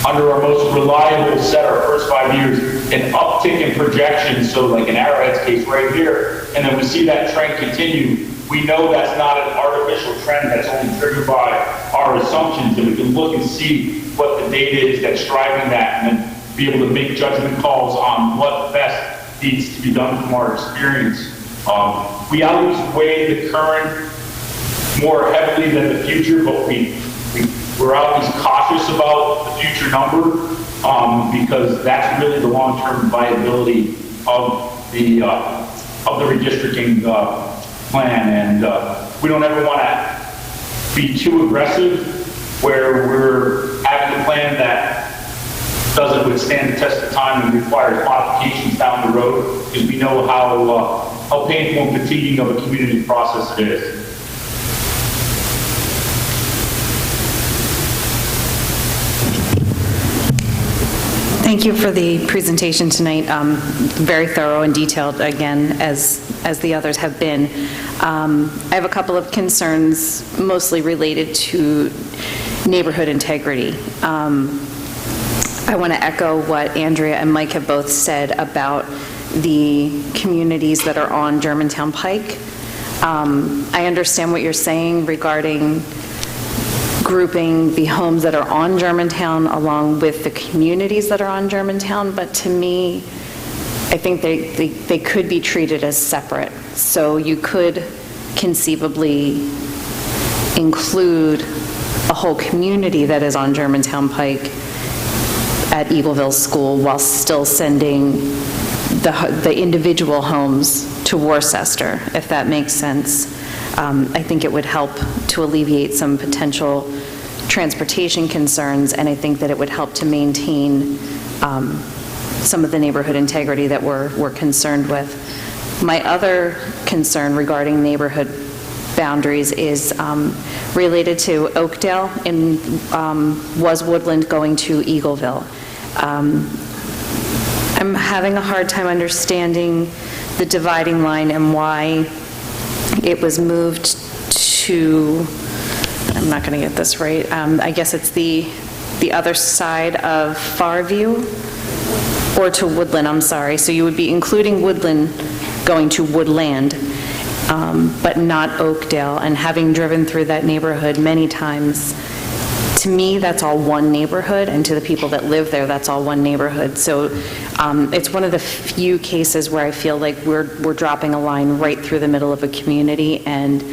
under our most reliable set, our first 5 years, an uptick in projections, so like in Arrowhead's case right here, and then we see that trend continue, we know that's not an artificial trend that's only triggered by our assumptions, and we can look and see what the data is that's driving that, and then be able to make judgment calls on what best needs to be done from our experience. We always weigh the current more heavily than the future, but we're always cautious about the future number because that's really the long-term viability of the redistricting plan, and we don't ever want to be too aggressive where we're having a plan that doesn't withstand the test of time and requires modifications down the road, because we know how painful and fatiguing of a community process it is. Thank you for the presentation tonight. Very thorough and detailed, again, as the others have been. I have a couple of concerns, mostly related to neighborhood integrity. I want to echo what Andrea and Mike have both said about the communities that are on Germantown Pike. I understand what you're saying regarding grouping the homes that are on Germantown along with the communities that are on Germantown, but to me, I think they could be treated as separate. So you could conceivably include a whole community that is on Germantown Pike at Eagleville School while still sending the individual homes to Worcester, if that makes sense. I think it would help to alleviate some potential transportation concerns, and I think that it would help to maintain some of the neighborhood integrity that we're concerned with. My other concern regarding neighborhood boundaries is related to Oakdale and was Woodland going to Eagleville. I'm having a hard time understanding the dividing line and why it was moved to, I'm not going to get this right, I guess it's the other side of Farview, or to Woodland, I'm sorry. So you would be including Woodland going to Woodland, but not Oakdale. And having driven through that neighborhood many times, to me, that's all one neighborhood, and to the people that live there, that's all one neighborhood. So it's one of the few cases where I feel like we're dropping a line right through the middle of a community, and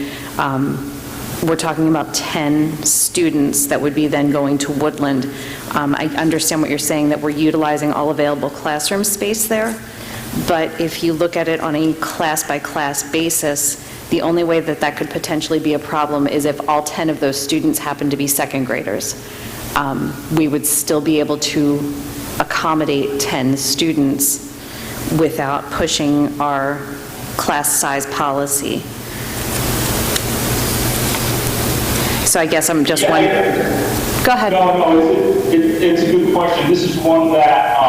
we're talking about 10 students that would be then going to Woodland. I understand what you're saying, that we're utilizing all available classroom space there, but if you look at it on a class-by-class basis, the only way that that could potentially be a problem is if all 10 of those students happen to be second graders. We would still be able to accommodate 10 students without pushing our class size policy. So I guess I'm just Yeah, wondering. Go ahead. No, it's a good question. This is one that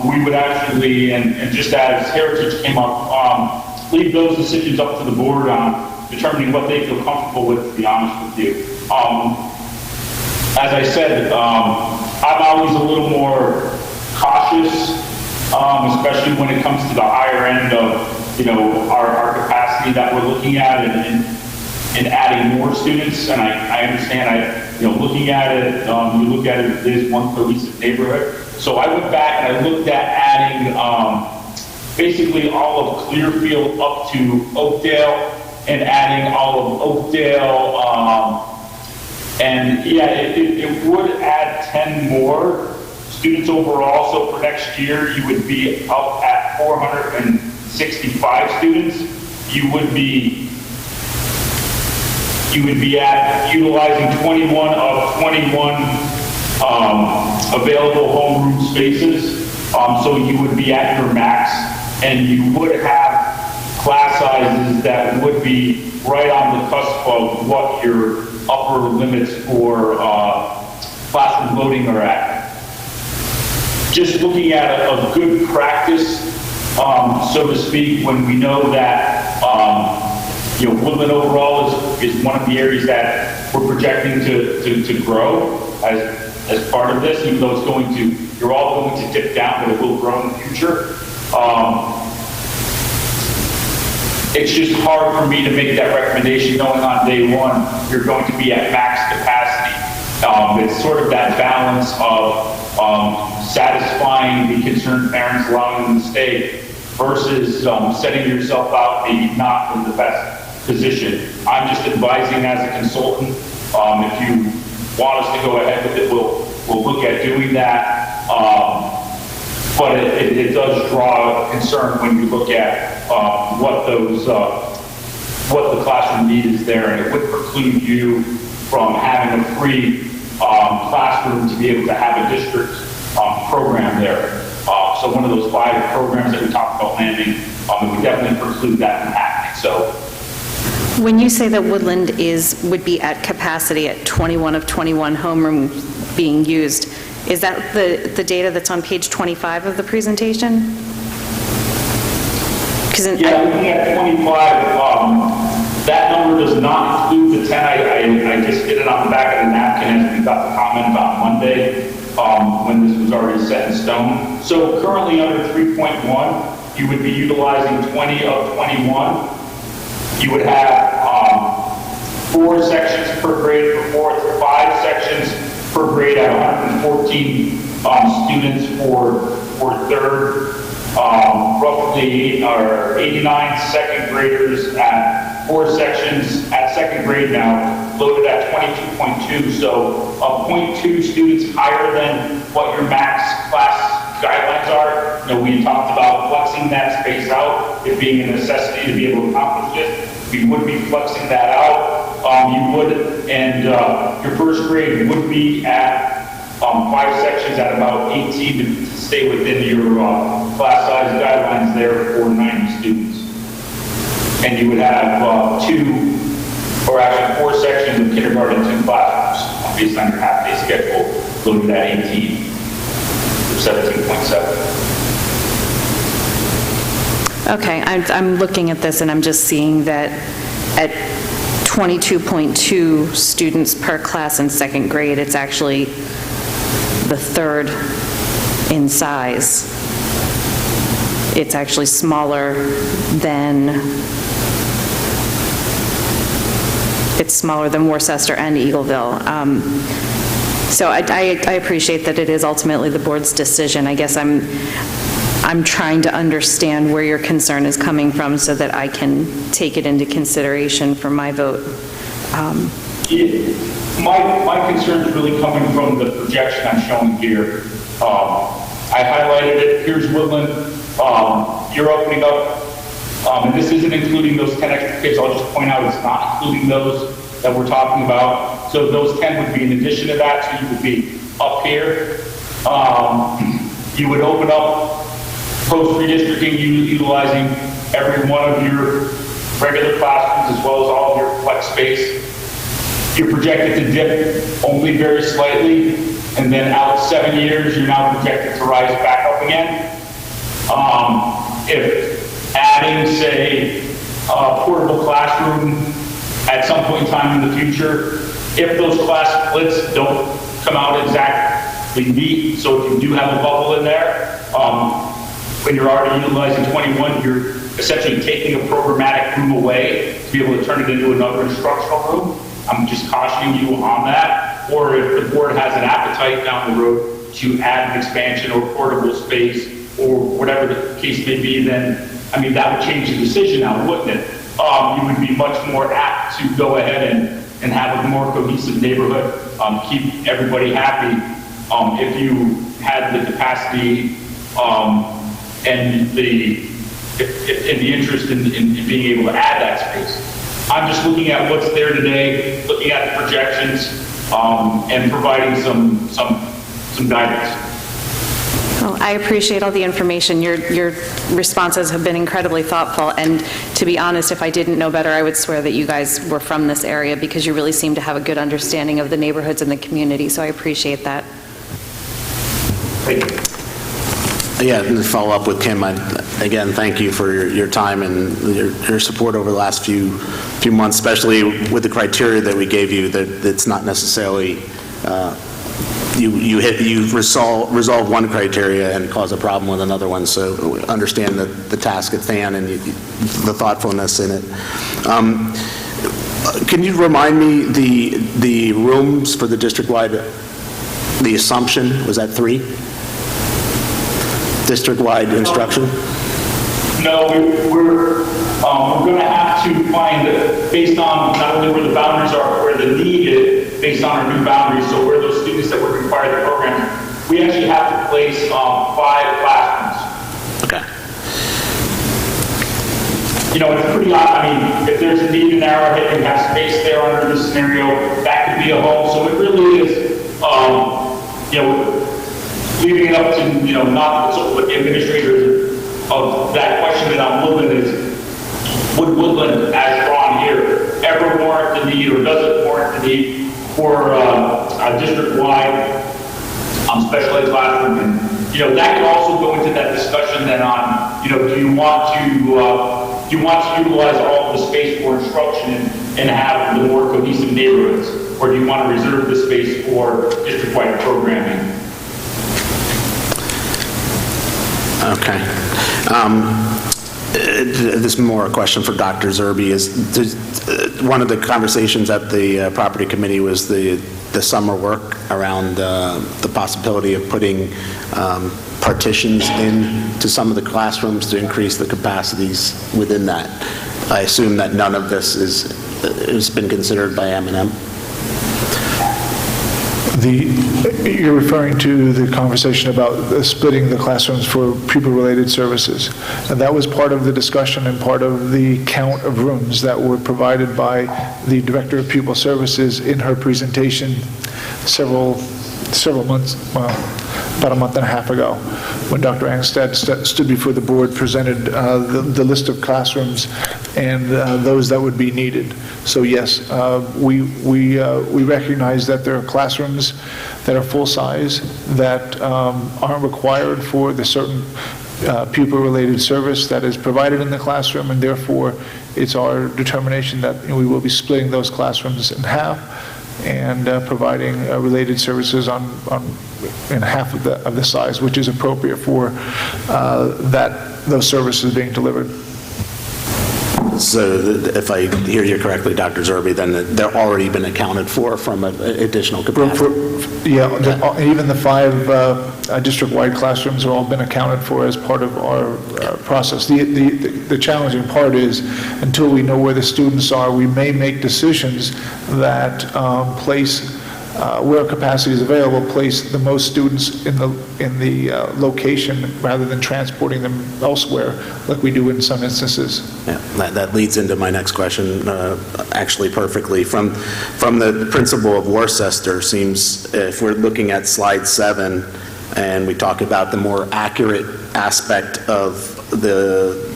we would actually, and just as Heritage came up, leave those decisions up to the board on determining what they feel comfortable with, to be honest with you. As I said, I'm always a little more cautious, especially when it comes to the higher end of, you know, our capacity that we're looking at and adding more students. And I understand, you know, looking at it, you look at it as one cohesive neighborhood. So I went back and I looked at adding basically all of Clearfield up to Oakdale and adding all of Oakdale. And yeah, it would add 10 more students overall. So for next year, you would be up at 465 students. You would be at utilizing 21 of 21 available homeroom spaces. So you would be at your max, and you would have class sizes that would be right on the cusp of what your upper limits for classroom loading are at. Just looking at a good practice, so to speak, when we know that you know, Woodland overall is one of the areas that we're projecting to grow as part of this, even though it's going to, you're all going to dip down, but it will grow in the future. It's just hard for me to make that recommendation knowing on day one you're going to be at max capacity. It's sort of that balance of satisfying the concerned parents, allowing them to stay, versus setting yourself out maybe not in the best position. I'm just advising as a consultant. If you want us to go ahead with it, we'll look at doing that. But it does draw concern when you look at what the classroom need is there, and it would preclude you from having a free classroom to be able to have a district program there. So one of those 5 programs that we talked about landing, it would definitely preclude that from happening. So When you say that Woodland would be at capacity at 21 of 21 homerooms being used, is that the data that's on page 25 of the presentation? yeah, looking at 25, that number does not include the 10. I just did it on the back of the napkin as we got the comment on Monday, when this was already set in stone. So currently under 3.1, you would be utilizing 20 of 21. You would have 4 sections per grade for 4th, 5 sections per grade at 114 students for 3rd, roughly 89 second graders at 4 sections at 2nd grade now, loaded at 22.2, so 0.2 students higher than what your max class guidelines are. You know, we talked about flexing that space out, it being a necessity to be able to accomplish it. We would be flexing that out. You would, and your 1st grade would be at 5 sections at about 18 to stay within your class size guidelines there for 90 students. And you would have 4 sections of kindergarten, 2 classrooms based on your half-day schedule, loaded at 18 or 17.7. Okay, I'm looking at this and I'm just seeing that at 22.2 students per class in 2nd grade, it's actually the 3rd in size. It's actually smaller than Worcester and Eagleville. So I appreciate that it is ultimately the board's decision. I guess I'm trying to understand where your concern is coming from so that I can take it into consideration for my vote. My concern is really coming from the projection I'm showing here. I highlighted it. Here's Woodland. You're opening up, and this isn't including those 10 extra kids. I'll just point out it's not including those that we're talking about. So those 10 would be in addition to that. So you would be up here. You would open up post-redistricting, utilizing every one of your regular classrooms as well as all of your flex space. you're projected to dip only very slightly, and then out 7 years, you're now projected to rise back up again. If adding, say, a portable classroom at some point in time in the future, if those class splits don't come out exactly neat, so if you do have a bubble in there, when you're already utilizing 21, you're essentially taking a programmatic room away to be able to turn it into another instructional room. I'm just cautioning you on that. Or if the board has an appetite down the road to add an expansion or portable space or whatever the case may be, then, I mean, that would change the decision now, wouldn't it? You would be much more apt to go ahead and have a more cohesive neighborhood, keep everybody happy, if you had the capacity and the interest in being able to add that space. I'm just looking at what's there today, looking at the projections, and providing some guidance. Well, I appreciate all the information. Your responses have been incredibly thoughtful, and to be honest, if I didn't know better, I would swear that you guys were from this area, because you really seem to have a good understanding of the neighborhoods and the community, so I appreciate that. Thank you. Yeah, and to follow up with Kim, again, thank you for your time and your support over the last few months, especially with the criteria that we gave you, that it's not necessarily, you resolve one criteria and cause a problem with another one, so understand the task at hand and the thoughtfulness in it. Can you remind me the rooms for the district-wide, the assumption, was that 3? District-wide instruction? No, we're going to have to find, based on not only where the boundaries are, but where the need is, based on our new boundaries, so where those students that would require the program, we actually have to place 5 classrooms. Okay. You know, it's pretty odd. I mean, if there's a need in Arrowhead, you have space there under this scenario, that could be a home. So it really is, you know, leaving it up to, you know, not so what the administrators of that question that I'm looking is, would Woodland, as drawn here, ever warrant the need, or does it warrant the need for a district-wide special ed classroom? And, you know, that could also go into that discussion then on, you know, do you want to utilize all of the space for instruction and have the more cohesive neighborhoods, or do you want to reserve the space for district-wide programming? Okay. This is more a question for Dr. Zerbe. One of the conversations at the property committee was the summer work around the possibility of putting partitions into some of the classrooms to increase the capacities within that. I assume that none of this has been considered by M&M. You're referring to the conversation about splitting the classrooms for pupil-related services. And that was part of the discussion and part of the count of rooms that were provided by the Director of Pupil Services in her presentation several months, well, about a month and a half ago, when Dr. Angstad stood before the board, presented the list of classrooms and those that would be needed. So yes, we recognize that there are classrooms that are full-size that aren't required for the certain pupil-related service that is provided in the classroom, and therefore it's our determination that we will be splitting those classrooms in half and providing related services in half of the size, which is appropriate for those services being delivered. So if I hear you correctly, Dr. Zerbe, then they're already been accounted for from an additional capacity? Yeah, even the 5 district-wide classrooms have all been accounted for as part of our process. The challenging part is, until we know where the students are, we may make decisions that place, where capacity is available, place the most students in the location rather than transporting them elsewhere, like we do in some instances. Yeah, that leads into my next question, actually perfectly. From the principle of Worcester, seems, if we're looking at slide 7, and we talk about the more accurate aspect of the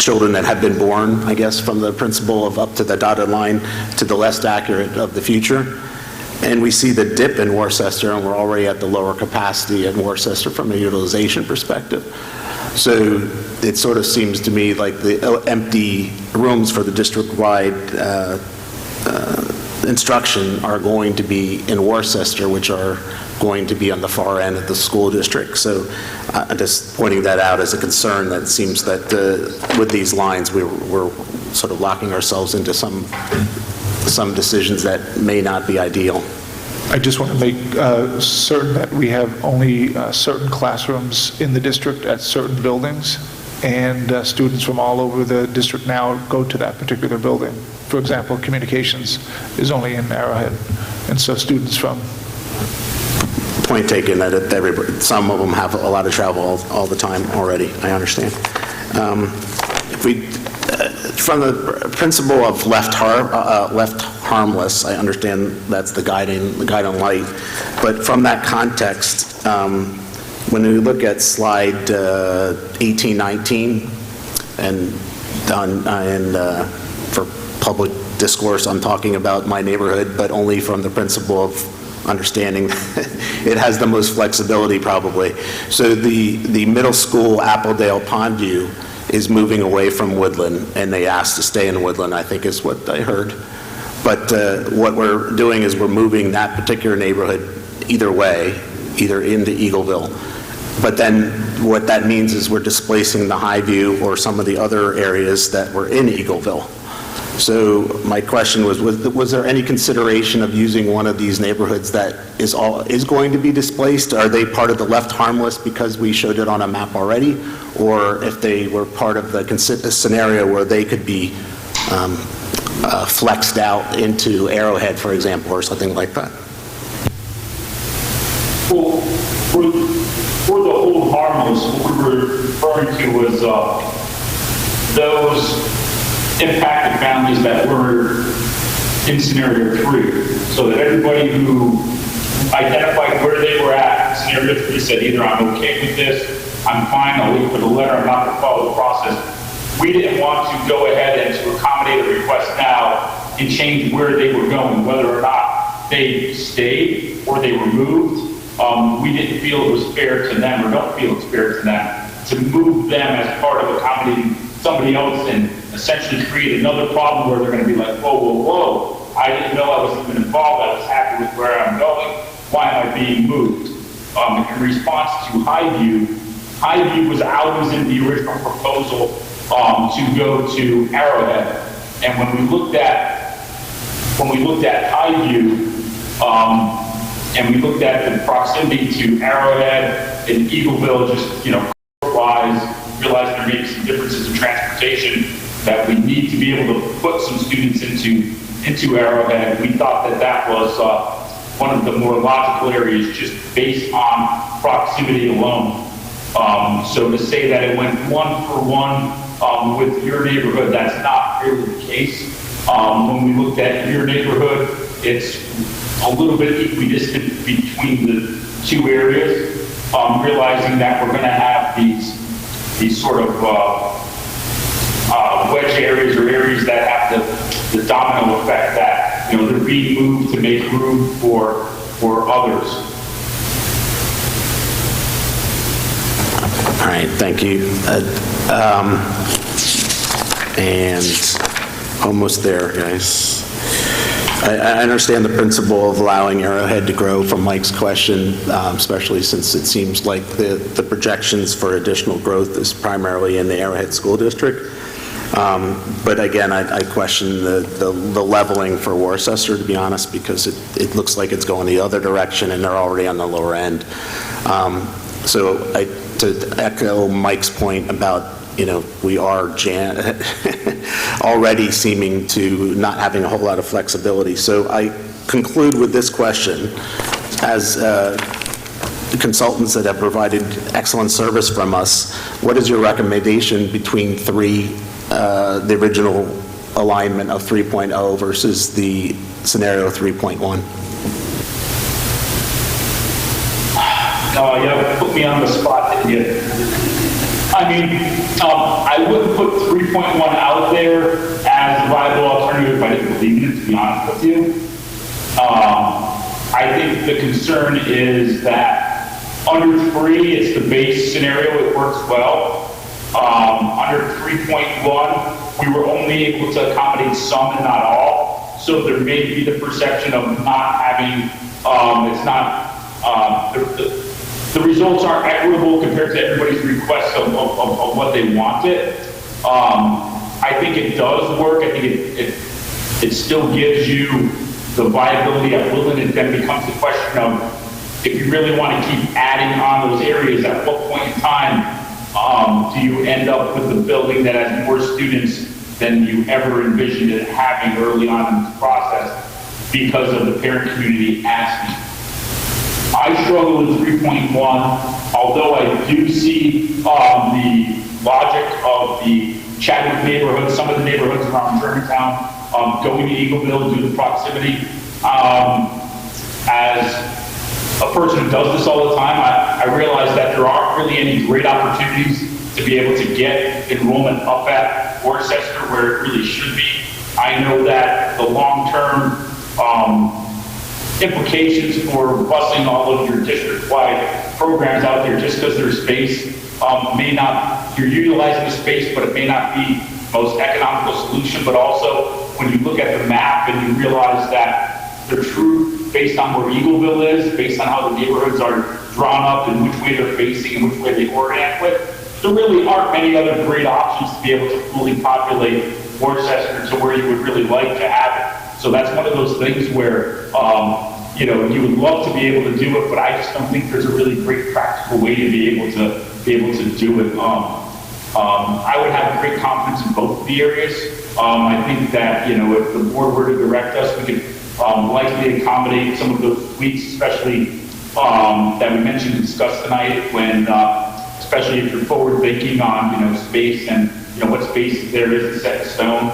children that have been born, I guess, from the principle of up to the dotted line to the less accurate of the future. And we see the dip in Worcester, and we're already at the lower capacity in Worcester from a utilization perspective. So it sort of seems to me like the empty rooms for the district-wide instruction are going to be in Worcester, which are going to be on the far end of the school district. So I'm just pointing that out as a concern that it seems that with these lines, we're sort of locking ourselves into some decisions that may not be ideal. I just want to make certain that we have only certain classrooms in the district at certain buildings, and students from all over the district now go to that particular building. For example, communications is only in Arrowhead, and so students from... Point taken that some of them have a lot of travel all the time already. I understand. If we, from the principle of left harmless, I understand that's the guiding light, but from that context, when we look at slide 1819, and for public discourse, I'm talking about my neighborhood, but only from the principle of understanding it has the most flexibility probably. So the middle school Appledale Pondview is moving away from Woodland, and they asked to stay in Woodland, I think is what I heard. But what we're doing is we're moving that particular neighborhood either way, either into Eagleville. But then what that means is we're displacing the Highview or some of the other areas that were in Eagleville. So my question was there any consideration of using one of these neighborhoods that is going to be displaced? Are they part of the left harmless because we showed it on a map already? Or if they were part of the scenario where they could be flexed out into Arrowhead, for example, or something like that? Well, for the whole harmless, what we were referring to was those impacted families that were in scenario 3, so that everybody who identified where they were at in scenario 3 said either I'm okay with this, I'm fine, I'll wait for the letter, I'm not going to follow the process. We didn't want to go ahead and to accommodate a request now and change where they were going, whether or not they stayed or they were moved. We didn't feel it was fair to them, or don't feel it's fair to them, to move them as part of accommodating somebody else and essentially create another problem where they're going to be like, whoa, whoa, whoa, I didn't know I was even involved, I was happy with where I'm going, why am I being moved? In response to Highview was in the original proposal to go to Arrowhead. And when we looked at Highview, and we looked at the proximity to Arrowhead and Eagleville, just, wise, realized there may be some differences in transportation, that we need to be able to put some students into Arrowhead. We thought that was one of the more logical areas just based on proximity alone. So to say that it went 1-for-1 with your neighborhood, that's not really the case. When we looked at your neighborhood, it's a little bit equidistant between the two areas, realizing that we're going to have these sort of wedge areas or areas that have the domino effect that, they're being moved to make room for others. All right, thank you. And almost there, guys. I understand the principle of allowing Arrowhead to grow from Mike's question, especially since it seems like the projections for additional growth is primarily in the Arrowhead School District. But again, I question the leveling for Worcester, to be honest, because it looks like it's going the other direction and they're already on the lower end. So to echo Mike's point about, we are already seeming to not having a whole lot of flexibility. So I conclude with this question. As consultants that have provided excellent service from us, what is your recommendation between the original alignment of 3.0 versus the scenario 3.1? You put me on the spot, didn't you? I I mean, I wouldn't put 3.1 out there as a viable alternative if I didn't believe in it, to be honest with you. I think the concern is that under 3, it's the base scenario, it works well. Under 3.1, we were only able to accommodate some and not all. So there may be the perception of not having, it's not, the results aren't equitable compared to everybody's request of what they wanted. I think it does work. I think it still gives you the viability at Woodland. It then becomes the question of if you really want to keep adding on those areas, at what point in time do you end up with a building that has more students than you ever envisioned it having early on in this process because of the parent community asking. I struggle with 3.1, although I do see the logic of the Chadwick neighborhood, some of the neighborhoods around Germantown, going to Eagleville due to proximity. As a person who does this all the time, I realize that there aren't really any great opportunities to be able to get enrollment up at Worcester where it really should be. I know that the long-term implications for busing all of your district-wide programs out there just because there's space may not, you're utilizing the space, but it may not be the most economical solution. But also, when you look at the map and you realize that the truth based on where Eagleville is, based on how the neighborhoods are drawn up and which way they're facing and which way they orient with, there really aren't many other great options to be able to fully populate Worcester to where you would really like to have it. So that's one of those things where, you know, you would love to be able to do it, but I just don't think there's a really great practical way to be able to do it. I would have great confidence in both of the areas. I think that, you know, if the board were to direct us, we could likely accommodate some of those tweaks, especially that we mentioned and discussed tonight, when, especially if you're forward thinking on, you know, space and, you know, what space there is set in stone.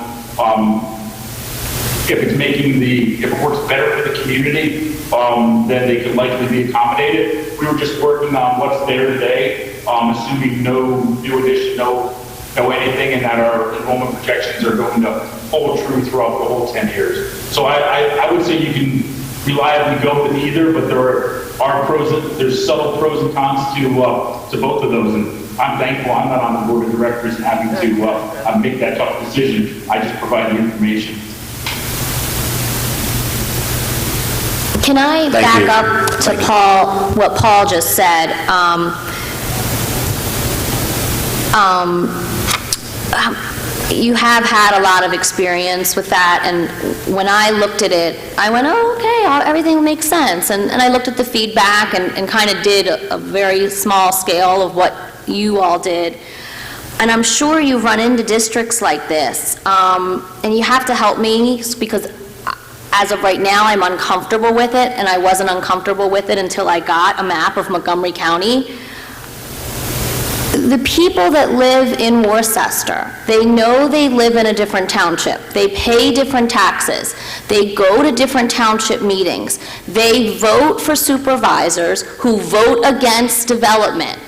If it's if it works better for the community, then they could likely be accommodated. We were just working on what's there today, assuming no new addition, no anything, and that our enrollment projections are going to hold true throughout the whole 10 years. So I would say you can reliably go with either, but there's subtle pros and cons to both of those. And I'm thankful I'm not on the board of directors and having to make that tough decision. I just provide the information. Can I back up to Paul, what Paul just said? You have had a lot of experience with that, and when I looked at it, I went, oh, okay, everything makes sense. And I looked at the feedback and kind of did a very small scale of what you all did. And I'm sure you've run into districts like this, and you have to help me, because as of right now, I'm uncomfortable with it, and I wasn't uncomfortable with it until I got a map of Montgomery County. The people that live in Worcester, they know they live in a different township. They pay different taxes. They go to different township meetings. They vote for supervisors who vote against development.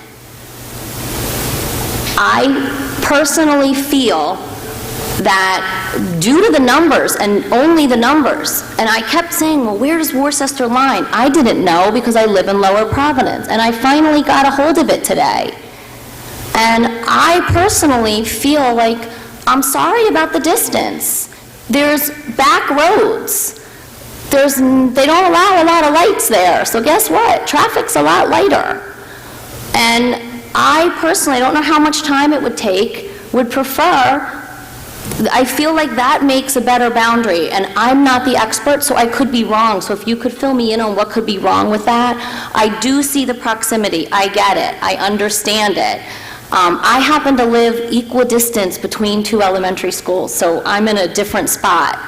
I personally feel that due to the numbers, and only the numbers, and I kept saying, well, where does Worcester line? I didn't know because I live in Lower Providence, and I finally got a hold of it today. And I personally feel like, I'm sorry about the distance. There's back roads. They don't allow a lot of lights there, so guess what? Traffic's a lot lighter. And I personally, I don't know how much time it would take, would prefer, I feel like that makes a better boundary, and I'm not the expert, so I could be wrong. So if you could fill me in on what could be wrong with that. I do see the proximity. I get it. I understand it. I happen to live equidistance between two elementary schools, so I'm in a different spot.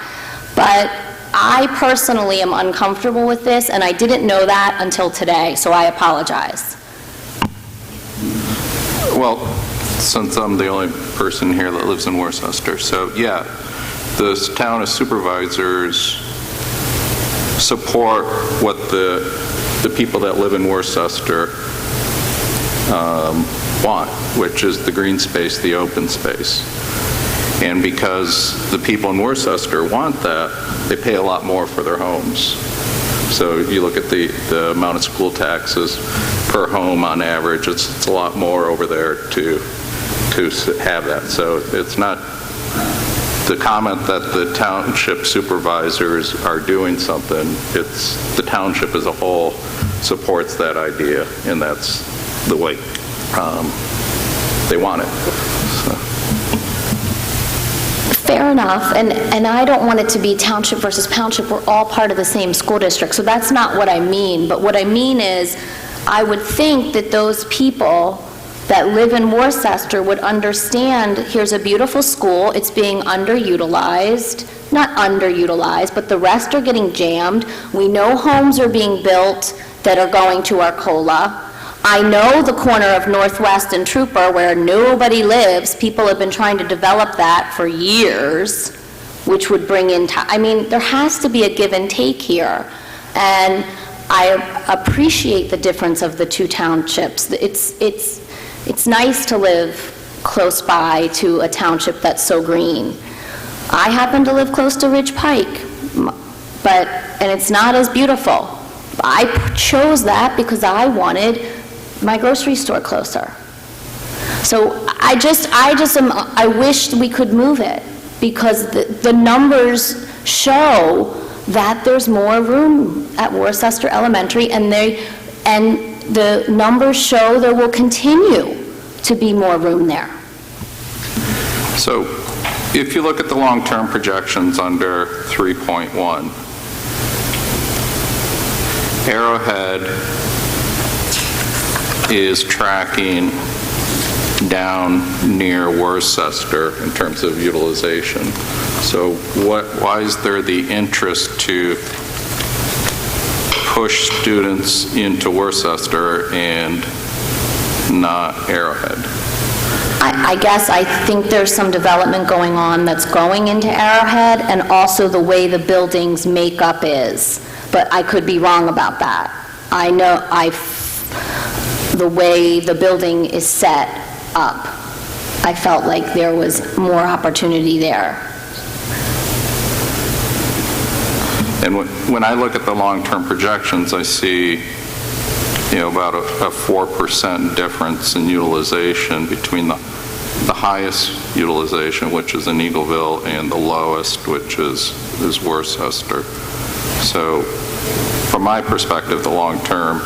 But I personally am uncomfortable with this, and I didn't know that until today, so I apologize. Well, since I'm the only person here that lives in Worcester, so yeah, this town of supervisors support what the people that live in Worcester want, which is the green space, the open space. And because the people in Worcester want that, they pay a lot more for their homes. So you look at the amount of school taxes per home on average, it's a lot more over there to have that. So it's not the comment that the township supervisors are doing something, it's the township as a whole supports that idea, and that's the way they want it. So. Fair enough, and I don't want it to be township versus township. We're all part of the same school district, so that's not what I mean. But what I mean is, I would think that those people that live in Worcester would understand, here's a beautiful school, it's being underutilized, not underutilized, but the rest are getting jammed. We know homes are being built that are going to Arcola. I know the corner of Northwest and Trooper where nobody lives, people have been trying to develop that for years, which would bring in, I mean, there has to be a give and take here. And I appreciate the difference of the two townships. It's nice to live close by to a township that's so green. I happen to live close to Ridge Pike, and it's not as beautiful. I chose that because I wanted my grocery store closer. So I wish we could move it, because the numbers show that there's more room at Worcester Elementary, and the numbers show there will continue to be more room there. So if you look at the long-term projections under 3.1, Arrowhead is tracking down near Worcester in terms of utilization. So why is there the interest to push students into Worcester and not Arrowhead? I guess I think there's some development going on that's going into Arrowhead, and also the way the building's makeup is. But I could be wrong about that. I know the way the building is set up, I felt like there was more opportunity there. And when I look at the long-term projections, I see, about a 4% difference in utilization between the highest utilization, which is in Eagleville, and the lowest, which is Worcester. So from my perspective, the long-term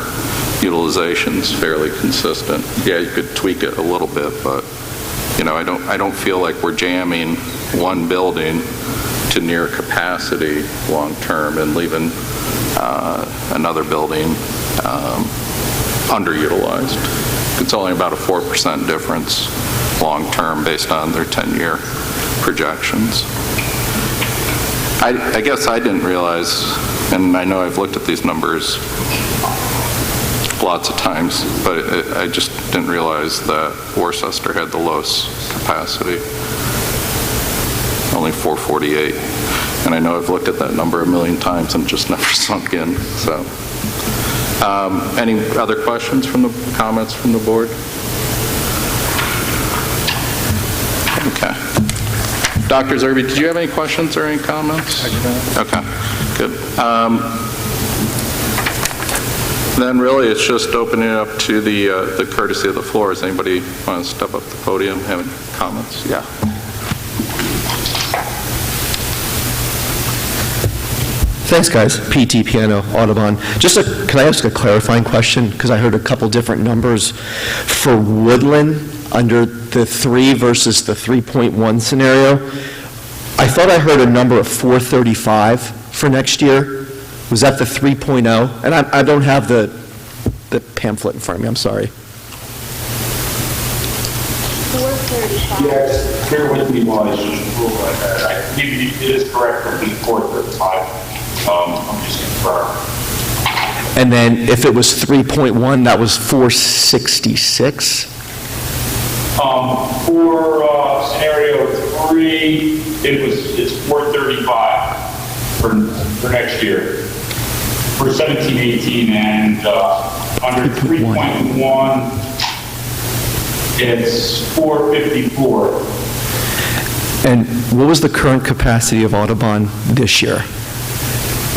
utilization is fairly consistent. Yeah, you could tweak it a little bit, but I don't feel like we're jamming one building to near capacity long-term and leaving another building underutilized. It's only about a 4% difference long-term based on their 10-year projections. I guess I didn't realize, and I know I've looked at these numbers lots of times, but I just didn't realize that Worcester had the lowest capacity, only 448. And I know I've looked at that number a million times and just never sunk in. So, any other questions comments from the board? Okay. Dr. Zerbe, did you have any questions or any comments? I do not. Okay, good. Then really it's just opening it up to the courtesy of the floor. Does anybody want to step up to the podium, have any comments? Yeah. Thanks, guys. PT Piano, Audubon. Can I ask a clarifying question? Because I heard a couple different numbers for Woodland under the 3 versus the 3.1 scenario. I thought I heard a number of 435 for next year. Was that the 3.0? And I don't have the pamphlet in front of me. I'm sorry. 435. Yes, bear with me while I it is correct for the 435. I'm just confirming. And then if it was 3.1, that was 466? For scenario 3, it's 435 for next year, for 17-18, and under 3.1, It's 454. And what was the current capacity of Audubon this year?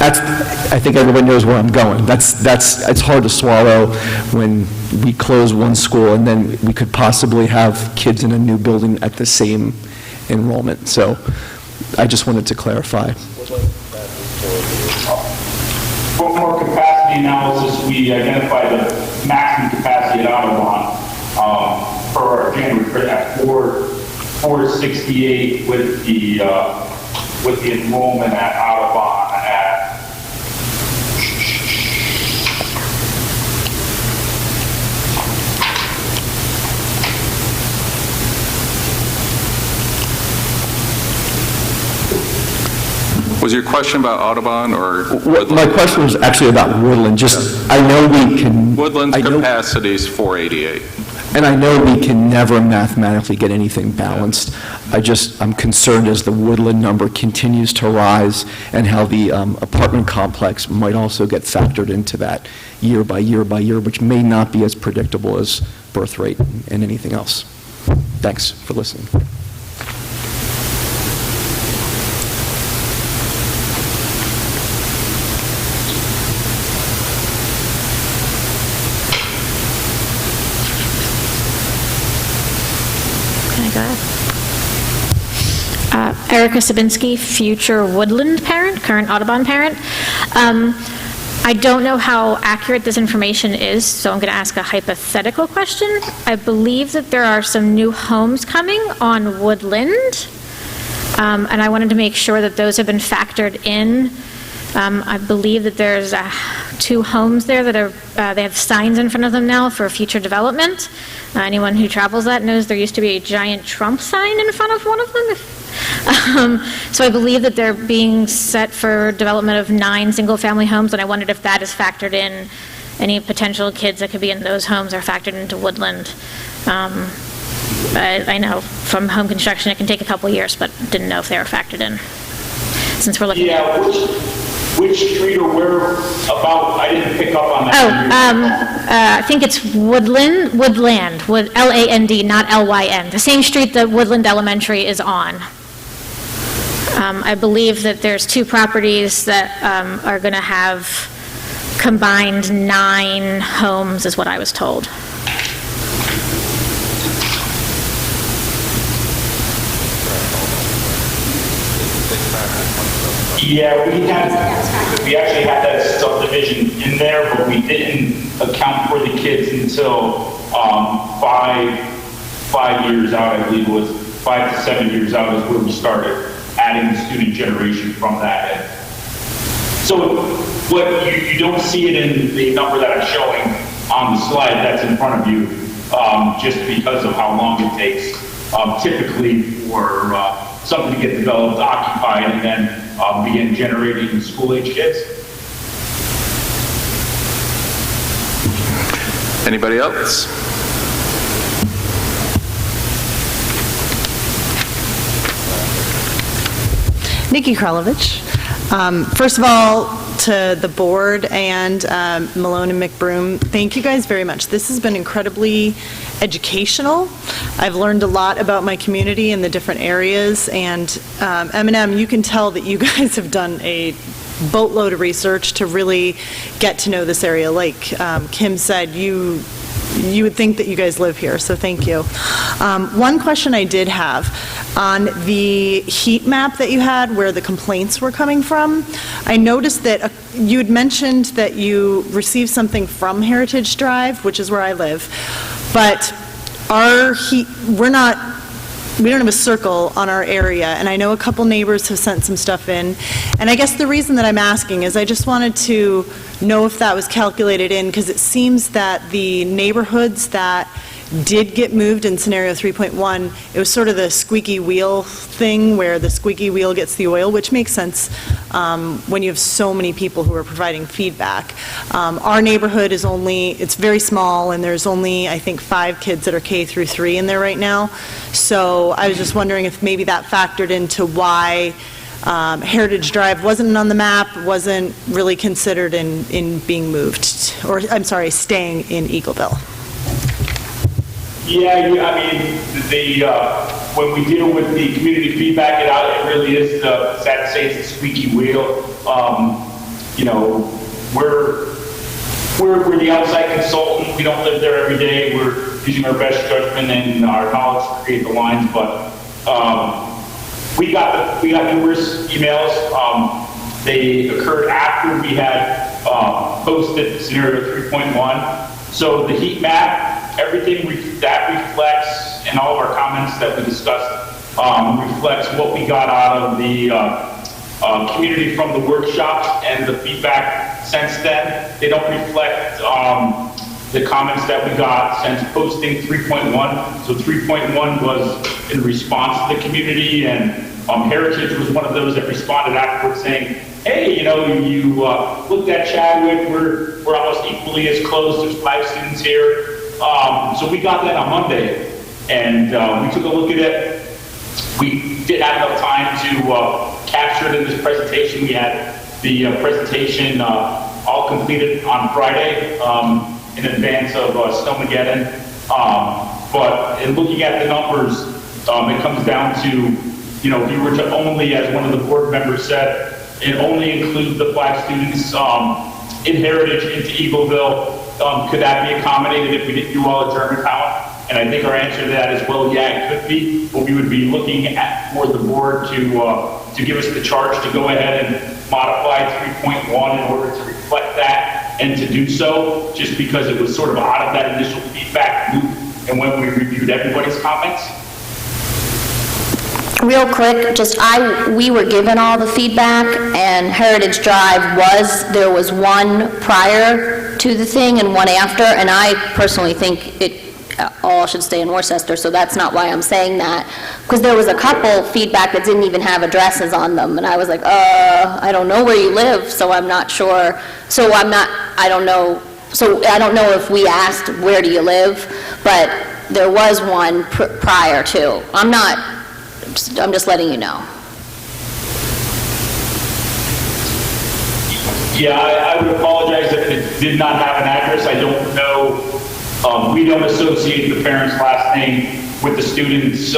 I think everyone knows where I'm going. It's hard to swallow when we close one school and then we could possibly have kids in a new building at the same enrollment. So I just wanted to clarify. For more capacity analysis, we identified the maximum capacity at Audubon for our January at 468 with the enrollment at Audubon at Was your question about Audubon or Woodland? My question was actually about Woodland. I know we can... Woodland's I know- capacity is 488. And I know we can never mathematically get anything balanced. I'm concerned as the Woodland number continues to rise and how the apartment complex might also get factored into that year by year by year, which may not be as predictable as birth rate and anything else. Thanks for listening. Can I go ahead? Erica Sabinski, future Woodland parent, current Audubon parent. I don't know how accurate this information is, so I'm going to ask a hypothetical question. I believe that there are some new homes coming on Woodland, and I wanted to make sure that those have been factored in. I believe that there's 2 homes there that are, they have signs in front of them now for future development. Anyone who travels that knows there used to be a giant Trump sign in front of one of them. So I believe that they're being set for development of 9 single-family homes, and I wondered if that is factored in. Any potential kids that could be in those homes are factored into Woodland. I know from home construction it can take a couple years, but didn't know if they were factored in. Since we're looking at... Which street or where about, I didn't pick up on that. I think it's Woodland, L-A-N-D, not L-Y-N. The same street that Woodland Elementary is on. I believe that there's 2 properties that are going to have combined 9 homes, is what I was told. Yeah, we actually had that subdivision in there, but we didn't account for the kids until 5 years out, I believe it was 5 to 7 years out is where we started adding the student generation from that end. So what you don't see it in the number that I'm showing on the slide that's in front of you, just because of how long it takes typically for something to get developed, occupied, and then begin generating school-age kids. Anybody else? Nikki Kralovich. First of all, to the board and Malone and McBroom, thank you guys very much. This has been incredibly educational. I've learned a lot about my community and the different areas, and M&M, you can tell that you guys have done a boatload of research to really get to know this area. Like Kim said, you would think that you guys live here, so thank you. One question I did have, on the heat map that you had where the complaints were coming from, I noticed that you had mentioned that you received something from Heritage Drive, which is where I live, but our heat, we don't have a circle on our area, and I know a couple neighbors have sent some stuff in, and I guess the reason that I'm asking is I just wanted to know if that was calculated in, because it seems that the neighborhoods that did get moved in scenario 3.1, it was sort of the squeaky wheel thing where the squeaky wheel gets the oil, which makes sense when you have so many people who are providing feedback. Our neighborhood is it's very small, and there's only, I think, 5 kids that are K through 3 in there right now. So I was just wondering if maybe that factored into why Heritage Drive wasn't on the map, wasn't really considered in being moved, or I'm sorry, staying in Eagleville. I mean, when we deal with the community feedback, it really is, sad to say, it's a squeaky wheel. You know, we're the outside consultant. We don't live there every day. We're using our best judgment and our knowledge to create the lines, but we got numerous emails. They occurred after we had posted scenario 3.1. So the heat map, everything that reflects, and all of our comments that we discussed reflects what we got out of the community from the workshops and the feedback since then. They don't reflect the comments that we got since posting 3.1. So 3.1 was in response to the community, and Heritage was one of those that responded afterwards saying, hey, you know, you looked at Chadwick, we're almost equally as close, there's 5 students here. So we got that on Monday, and we took a look at it. We didn't have enough time to capture it in this presentation. We had the presentation all completed on Friday in advance of Snowmageddon. But in looking at the numbers, it comes down to, you know, if you were to only, as one of the board members said, and only include the 5 students in Heritage into Eagleville, could that be accommodated if we didn't do all of Germantown? And I think our answer to that is, well, yeah, it could be, but we would be looking for the board to give us the charge to go ahead and modify 3.1 in order to reflect that, and to do so just because it was sort of out of that initial feedback loop and when we reviewed everybody's comments. Real quick, we were given all the feedback, and Heritage Drive there was one prior to the thing and one after, and I personally think it all should stay in Worcester, so that's not why I'm saying that. Because there was a couple feedback that didn't even have addresses on them, and I was like, I don't know where you live, so I'm not sure. So I don't know if we asked, where do you live? But there was one prior to. I'm just letting you know. Yeah, I would apologize if it did not have an address. I don't know. We don't associate the parent's last name with the students.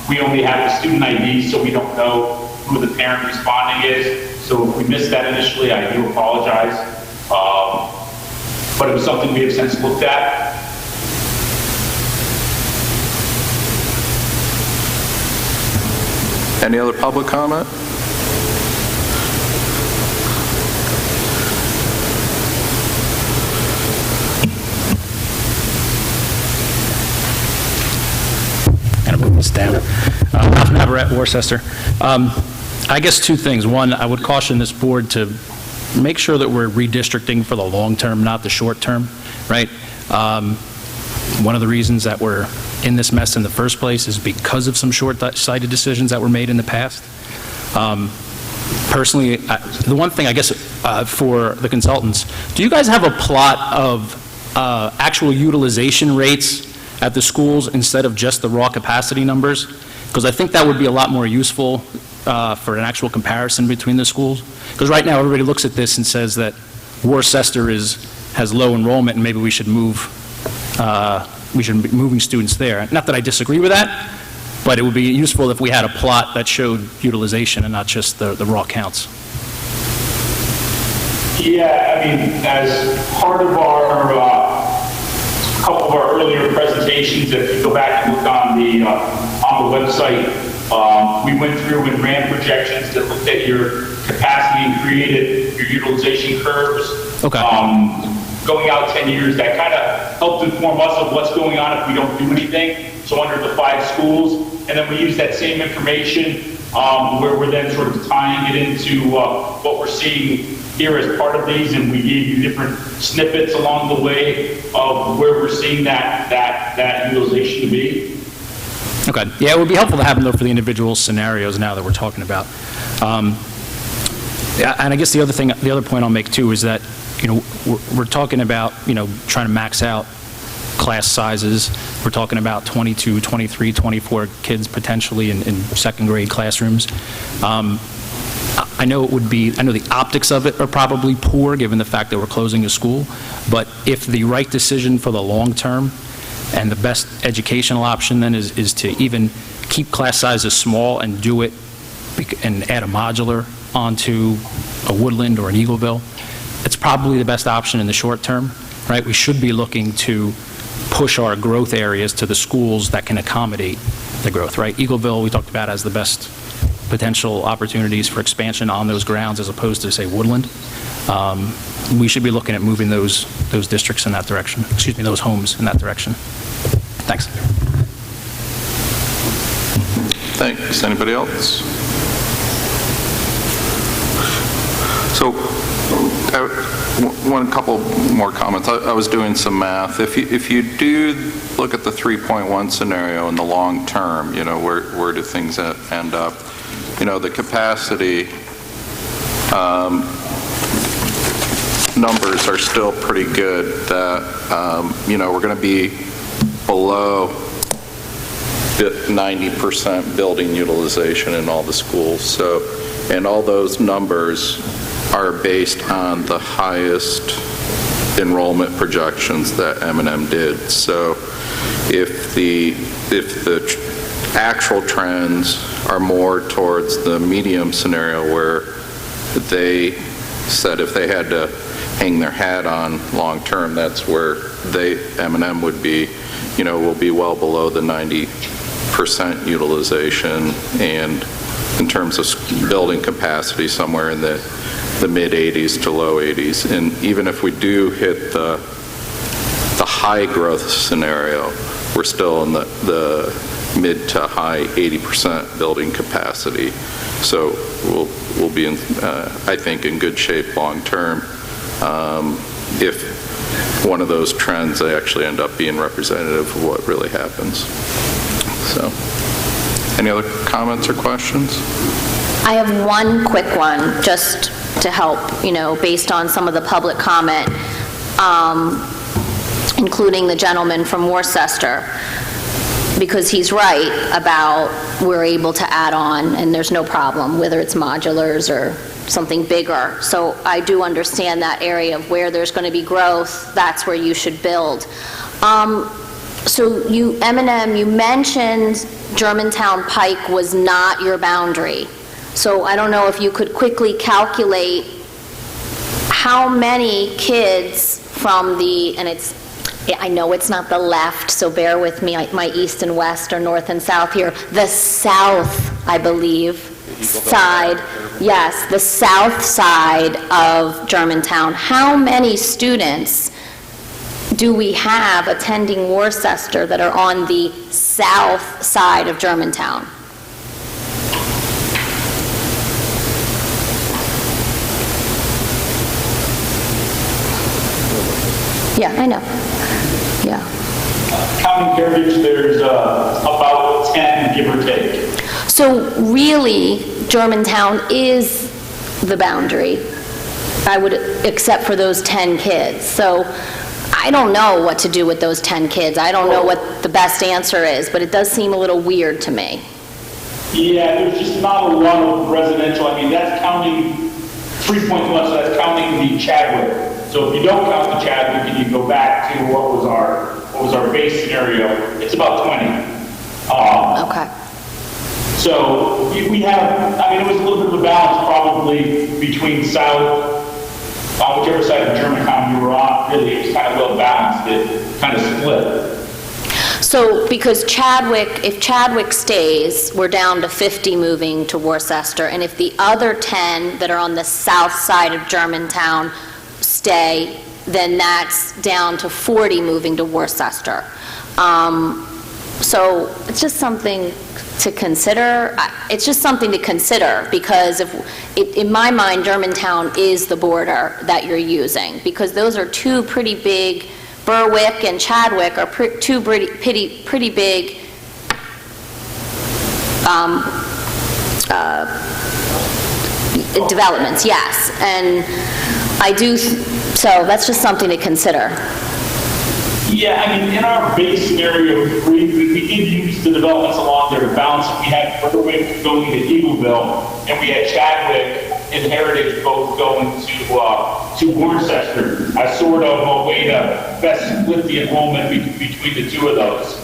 We only have the student ID, so we don't know who the parent responding is. So if we missed that initially, I do apologize. But it was something we have since looked at. Any other public comment? Kind of move this down. Ralph Navarrete, Worcester. I guess 2 things. One, I would caution this board to make sure that we're redistricting for the long term, not the short term, right? One of the reasons that we're in this mess in the first place is because of some short-sighted decisions that were made in the past. Personally, the one thing, I guess, for the consultants, do you guys have a plot of actual utilization rates at the schools instead of just the raw capacity numbers? Because I think that would be a lot more useful for an actual comparison between the schools. Because right now, everybody looks at this and says that Worcester has low enrollment, and maybe we should we should be moving students there. Not that I disagree with that, but it would be useful if we had a plot that showed utilization and not just the raw counts. Yeah, I mean, as part of our couple of our earlier presentations, if you go back and look on the website, we went through and ran projections that looked at your capacity and created your utilization curves. Okay. Going out 10 years, that kind of helped inform us of what's going on if we don't do anything. So under the 5 schools, and then we use that same information where we're then sort of tying it into what we're seeing here as part of these, and we gave you different snippets along the way of where we're seeing that utilization to be. Okay. Yeah, it would be helpful to have them, though, for the individual scenarios now that we're talking about. Yeah, and I guess the other point I'll make, too, is that, you know, we're talking about, you know, trying to max out class sizes. We're talking about 22, 23, 24 kids potentially in second grade classrooms. I know the optics of it are probably poor given the fact that we're closing a school, but if the right decision for the long term And the best educational option then is to even keep class sizes small and do it, and add a modular onto a Woodland or an Eagleville. It's probably the best option in the short term, right? We should be looking to push our growth areas to the schools that can accommodate the growth, right? Eagleville, we talked about, as the best potential opportunities for expansion on those grounds as opposed to, say, Woodland. We should be looking at moving those districts in that direction, excuse me, those homes in that direction. Thanks. Thanks. Anybody else? So, one couple more comments. I was doing some math. If you do look at the 3.1 scenario in the long term, you know, where do things end up? You know, the capacity numbers are still pretty good. That you know, we're going to be below 90% building utilization in all the schools. So, and all those numbers are based on the highest enrollment projections that M&M did. So if the actual trends are more towards the medium scenario where they said if they had to hang their hat on long term, that's where M&M would be, you know, will be well below the 90% utilization, and in terms of building capacity somewhere in the mid 80s to low 80s. And even if we do hit the high growth scenario, we're still in the mid to high 80% building capacity. So we'll be in, I think, in good shape long term if one of those trends they actually end up being representative of what really happens. So, any other comments or questions? I have one quick one, just to help, you know, based on some of the public comment, including the gentleman from Worcester, because he's right about we're able to add on and there's no problem, whether it's modulars or something bigger. So I do understand that area of where there's going to be growth, that's where you should build. So you, M&M, you mentioned Germantown Pike was not your boundary. So I don't know if you could quickly calculate how many kids from the, and it's, I know it's not the left, so bear with me, my east and west or north and south here, the south, I believe, side, yes, the south side of Germantown. How many students do we have attending Worcester that are on the south side of Germantown? Yeah, I know. Yeah. Counting Heritage, there's about 10, give or take. So really, Germantown is the boundary, I would, except for those 10 kids. So I don't know what to do with those 10 kids. I don't know what the best answer is, but it does seem a little weird to me. Yeah, there's just not a lot of residential. I mean, that's counting 3.1, so that's counting the Chadwick. So if you don't count the Chadwick and you go back to what was our base scenario, it's about 20. Okay. So we have, I mean, it was a little bit of a balance probably between south, whichever side of Germantown you were on, really, it was kind of well balanced, it kind of split. So because Chadwick, if Chadwick stays, we're down to 50 moving to Worcester, and if the other 10 that are on the south side of Germantown stay, then that's down to 40 moving to Worcester. So it's just something to consider. It's just something to consider, because in my mind, Germantown is the border that you're using, because those are two pretty big, Berwick and Chadwick are two pretty big developments, yes. And I do, so that's just something to consider. Yeah, I mean, in our base scenario, we did use the developments along there to balance. We had Berwick going to Eagleville, and we had Chadwick and Heritage both going to Worcester as sort of a way to best split the enrollment between the two of those.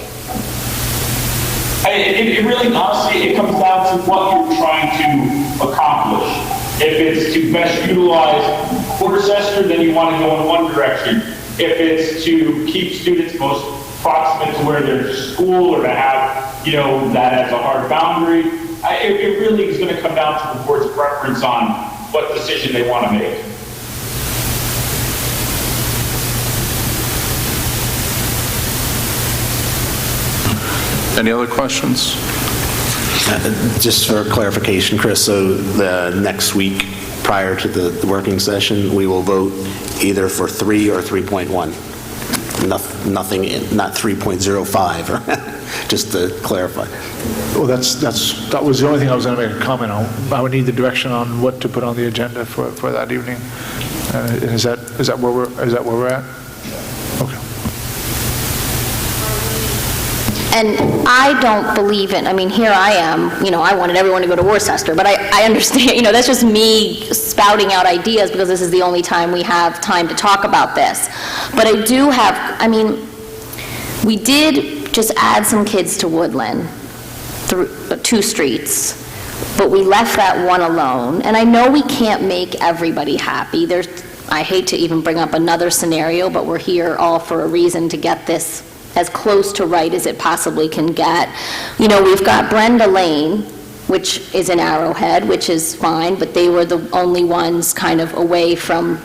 It really, honestly, it comes down to what you're trying to accomplish. If it's to best utilize Worcester, then you want to go in one direction. If it's to keep students most proximate to where there's school or to have, that as a hard boundary, it really is going to come down to the board's preference on what decision they want to make. Any other questions? Just for clarification, Chris, so the next week prior to the working session, we will vote either for 3 or 3.1? Nothing, not 3.05, or just to clarify. Well, that was the only thing I was going to make a comment on. I would need the direction on what to put on the agenda for that evening. Is that where we're at? Okay. And I don't believe in, here I am, I wanted everyone to go to Worcester, but I understand, that's just me spouting out ideas because this is the only time we have time to talk about this. But I do have, we did just add some kids to Woodland through 2 streets, but we left that one alone. And I know we can't make everybody happy. I hate to even bring up another scenario, but we're here all for a reason to get this as close to right as it possibly can get. We've got Brenda Lane, which is in Arrowhead, which is fine, but they were the only ones kind of away from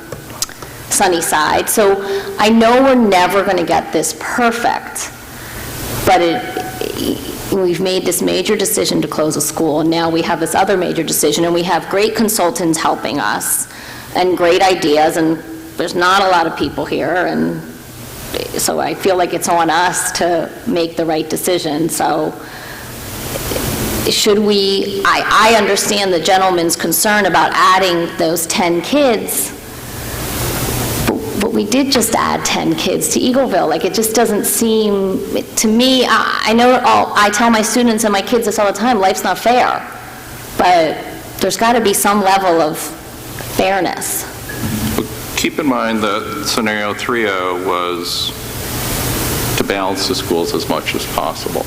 Sunnyside. So I know we're never going to get this perfect, but we've made this major decision to close a school, and now we have this other major decision, and we have great consultants helping us, and great ideas, and there's not a lot of people here, and so I feel like it's on us to make the right decision. So should we, I understand the gentleman's concern about adding those 10 kids, but we did just add 10 kids to Eagleville. It just doesn't seem, to me, I tell my students and my kids this all the time, life's not fair, but there's got to be some level of fairness. Keep in mind that scenario 3.0 was to balance the schools as much as possible.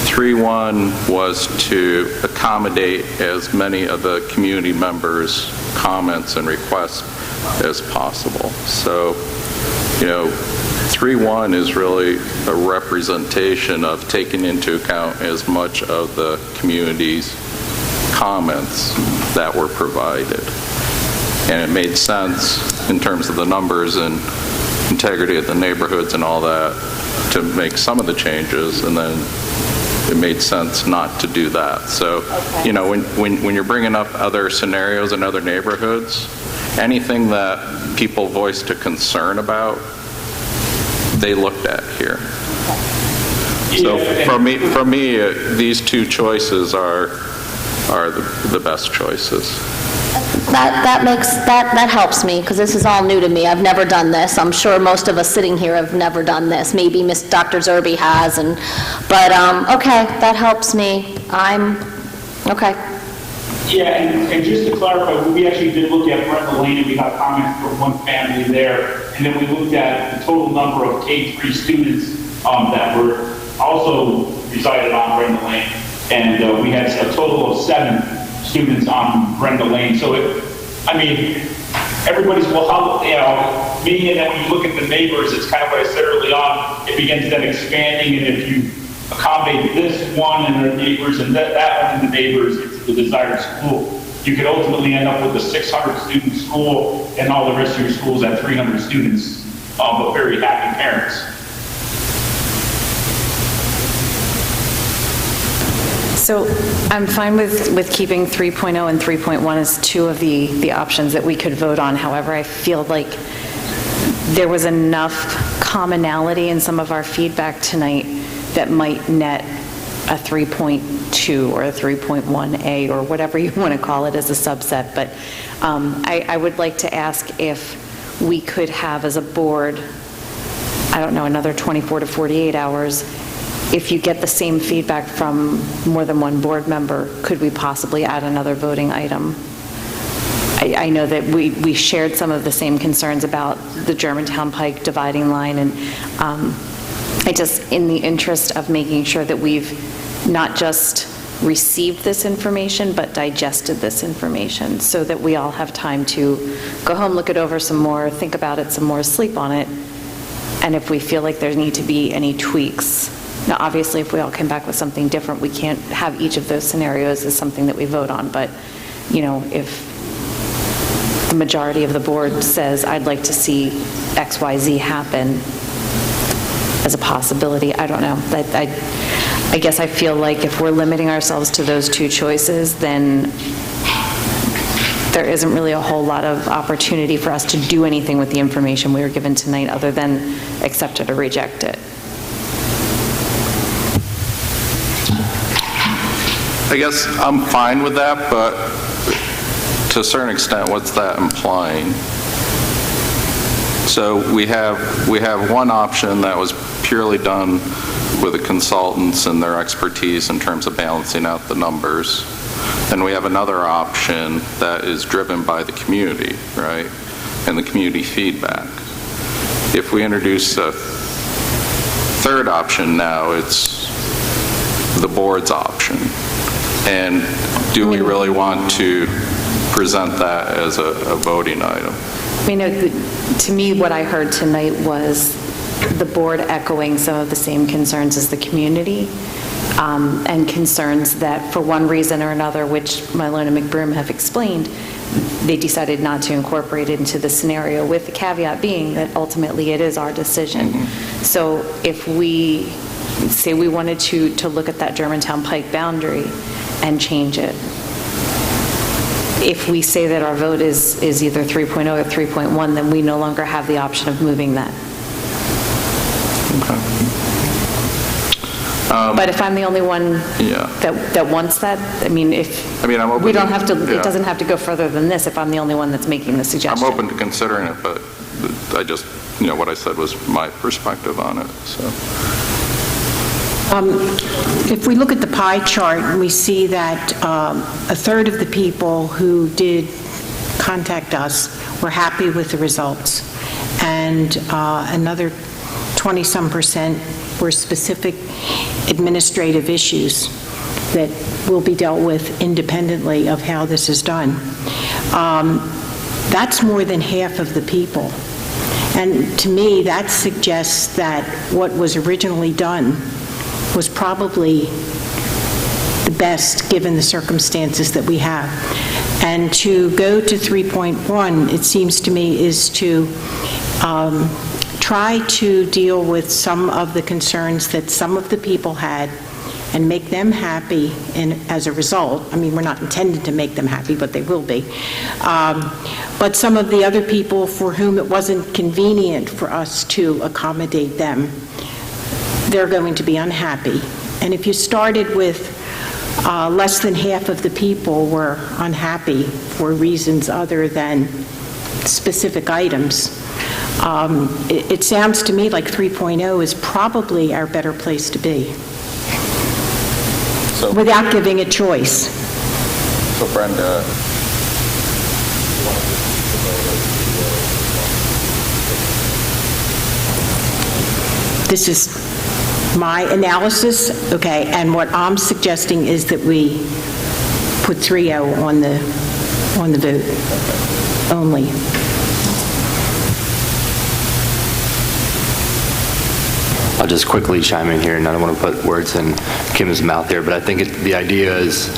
3.1 was to accommodate as many of the community members' comments and requests as possible. So, 3.1 is really a representation of taking into account as much of the community's comments that were provided. And it made sense in terms of the numbers and integrity of the neighborhoods and all that to make some of the changes, and then it made sense not to do that. So, when you're bringing up other scenarios in other neighborhoods, anything that people voiced a concern about, they looked at here. So for me, these 2 choices are the best choices. That helps me, because this is all new to me. I've never done this. I'm sure most of us sitting here have never done this. Maybe Dr. Zerby has, but okay, that helps me. Okay. Yeah, and just to clarify, we actually did look at Brenda Lane, and we got comments from one family there, and then we looked at the total number of K-3 students that were also resided on Brenda Lane, and we had a total of 7 students on Brenda Lane. So everybody's, me, and then when you look at the neighbors, it's kind of what I said early on, it begins then expanding, and if you accommodate this one and the neighbors and that one and the neighbors into the desired school, you could ultimately end up with a 600-student school and all the rest of your schools at 300 students, but very happy parents. So I'm fine with keeping 3.0 and 3.1 as 2 of the options that we could vote on. However, I feel like there was enough commonality in some of our feedback tonight that might net a 3.2 or a 3.1A or whatever you want to call it as a subset. But I would like to ask if we could have as a board, another 24 to 48 hours. If you get the same feedback from more than one board member, could we possibly add another voting item? I know that we shared some of the same concerns about the Germantown Pike dividing line, and I just, in the interest of making sure that we've not just received this information, but digested this information, so that we all have time to go home, look it over some more, think about it some more, sleep on it, and if we feel like there need to be any tweaks. Now, obviously, if we all come back with something different, we can't have each of those scenarios as something that we vote on, but, if the majority of the board says, I'd like to see X, Y, Z happen as a possibility, I don't know. I guess I feel like if we're limiting ourselves to those two choices, then there isn't really a whole lot of opportunity for us to do anything with the information we were given tonight other than accept it or reject it. I guess I'm fine with that, but to a certain extent, what's that implying? So we have one option that was purely done with the consultants and their expertise in terms of balancing out the numbers. And we have another option that is driven by the community, right? And the community feedback. If we introduce a third option now, it's the board's option. And do we really want to present that as a voting item? To me, what I heard tonight was the board echoing some of the same concerns as the community, and concerns that for one reason or another, which Mylone and McBroom have explained, they decided not to incorporate it into the scenario, with the caveat being that ultimately it is our decision. So if we say we wanted to look at that Germantown Pike boundary and change it, if we say that our vote is either 3.0 or 3.1, then we no longer have the option of moving that. But if I'm the only one that wants that, I'm open. We don't have to. It doesn't have to go further than this. If I'm the only one that's making the suggestion, I'm open to considering it, but I just, what I said was my perspective on it. So, if we look at the pie chart, we see that a third of the people who did contact us were happy with the results, and another 20-some% were specific administrative issues that will be dealt with independently of how this is done. That's more than half of the people. And to me, that suggests that what was originally done was probably the best given the circumstances that we have. And to go to 3.1, it seems to me, is to try to deal with some of the concerns that some of the people had and make them happy, and as a result, we're not intended to make them happy, but they will be. But some of the other people for whom it wasn't convenient for us to accommodate them, they're going to be unhappy. And if you started with less than half of the people were unhappy for reasons other than specific items, it sounds to me like 3.0 is probably our better place to be, without giving a choice. So Brenda, this is my analysis, okay, and what I'm suggesting is that we put 3.0 on the vote only. I'll just quickly chime in here, and I don't want to put words in Kim's mouth here, but I think the idea is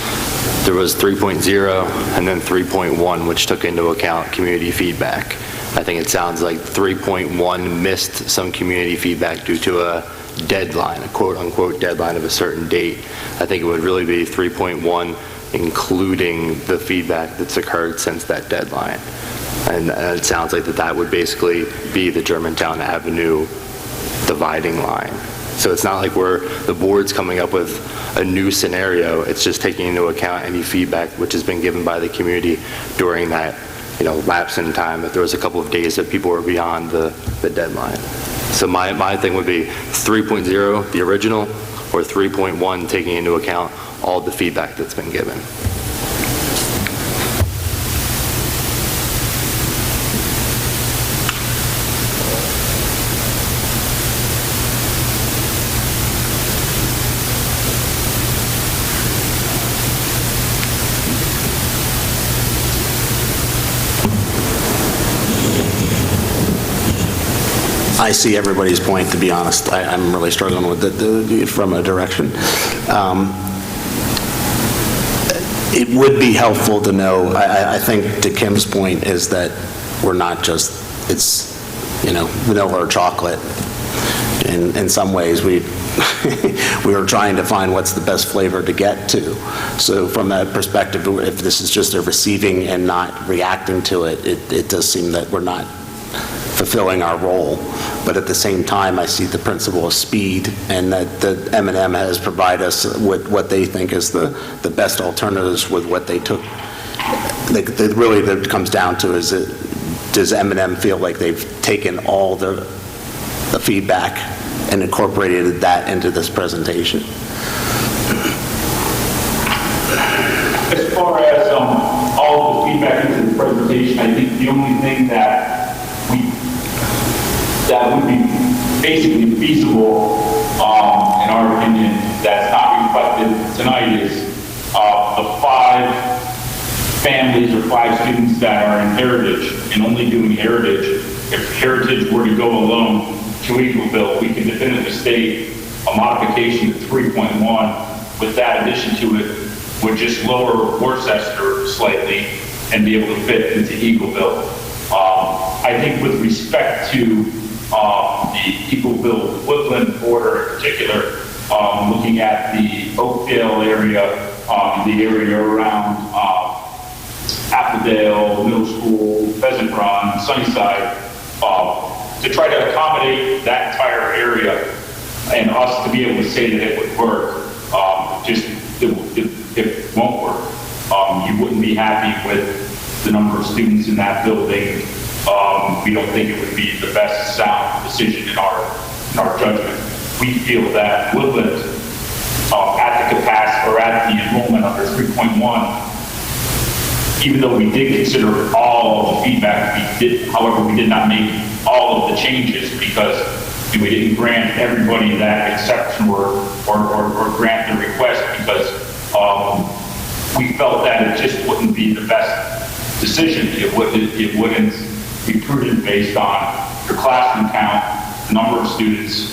there was 3.0 and then 3.1, which took into account community feedback. I think it sounds like 3.1 missed some community feedback due to a deadline, a quote-unquote deadline of a certain date. I think it would really be 3.1, including the feedback that's occurred since that deadline. And it sounds like that would basically be the Germantown Avenue dividing line. So it's not like the board's coming up with a new scenario, it's just taking into account any feedback which has been given by the community during that, lapse in time, if there was a couple of days that people were beyond the deadline. So my thing would be 3.0, the original, or 3.1, taking into account all the feedback that's been given. I see everybody's point, to be honest. I'm really struggling with it from a direction. It would be helpful to know, I think to Kim's point is that we're not just, it's, vanilla or chocolate. In some ways, we were trying to find what's the best flavor to get to. So from that perspective, if this is just a receiving and not reacting to it, it does seem that we're not fulfilling our role. But at the same time, I see the principle of speed, and that the M&M has provided us with what they think is the best alternatives with what they took. Really, that it comes down to is, does M&M feel like they've taken all the feedback and incorporated that into this presentation? As far as all of the feedback into the presentation, I think the only thing that would be basically feasible, in our opinion, that's not reflected tonight is the 5 families or 5 students that are in Heritage and only doing Heritage. If Heritage were to go alone to Eagleville, we can definitively state a modification to 3.1 with that addition to it would just lower Worcester slightly and be able to fit into Eagleville. I think with respect to the Eagleville Woodland border in particular, looking at the Oakdale area, the area around Appledale, Middle School, Pheasant Run, Sunnyside, to try to accommodate that entire area and us to be able to say that it would work, it won't work. You wouldn't be happy with the number of students in that building. We don't think it would be the best sound decision in our judgment. We feel that Woodland, at the capacity or at the enrollment under 3.1, even though we did consider all of the feedback, however, we did not make all of the changes because we didn't grant everybody that exception or grant the request because we felt that it just wouldn't be the best decision. It wouldn't be prudent based on your classroom count, the number of students,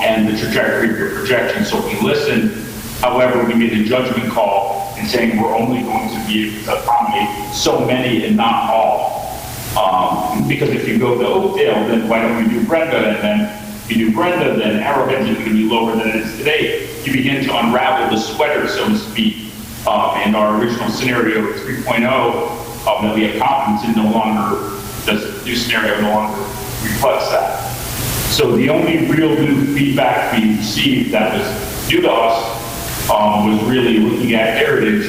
and the trajectory of your projection. So we listened. However, we made a judgment call in saying we're only going to be able to accommodate so many and not all. Because if you go to Oakdale, then why don't we do Brenda? And then if you do Brenda, then Arrowhead's going to be lower than it is today. You begin to unravel the sweater, so to speak. In our original scenario 3.0, that we have confidence in no longer, this new scenario no longer reflects that. So the only real new feedback we received that was new to us was really looking at Heritage.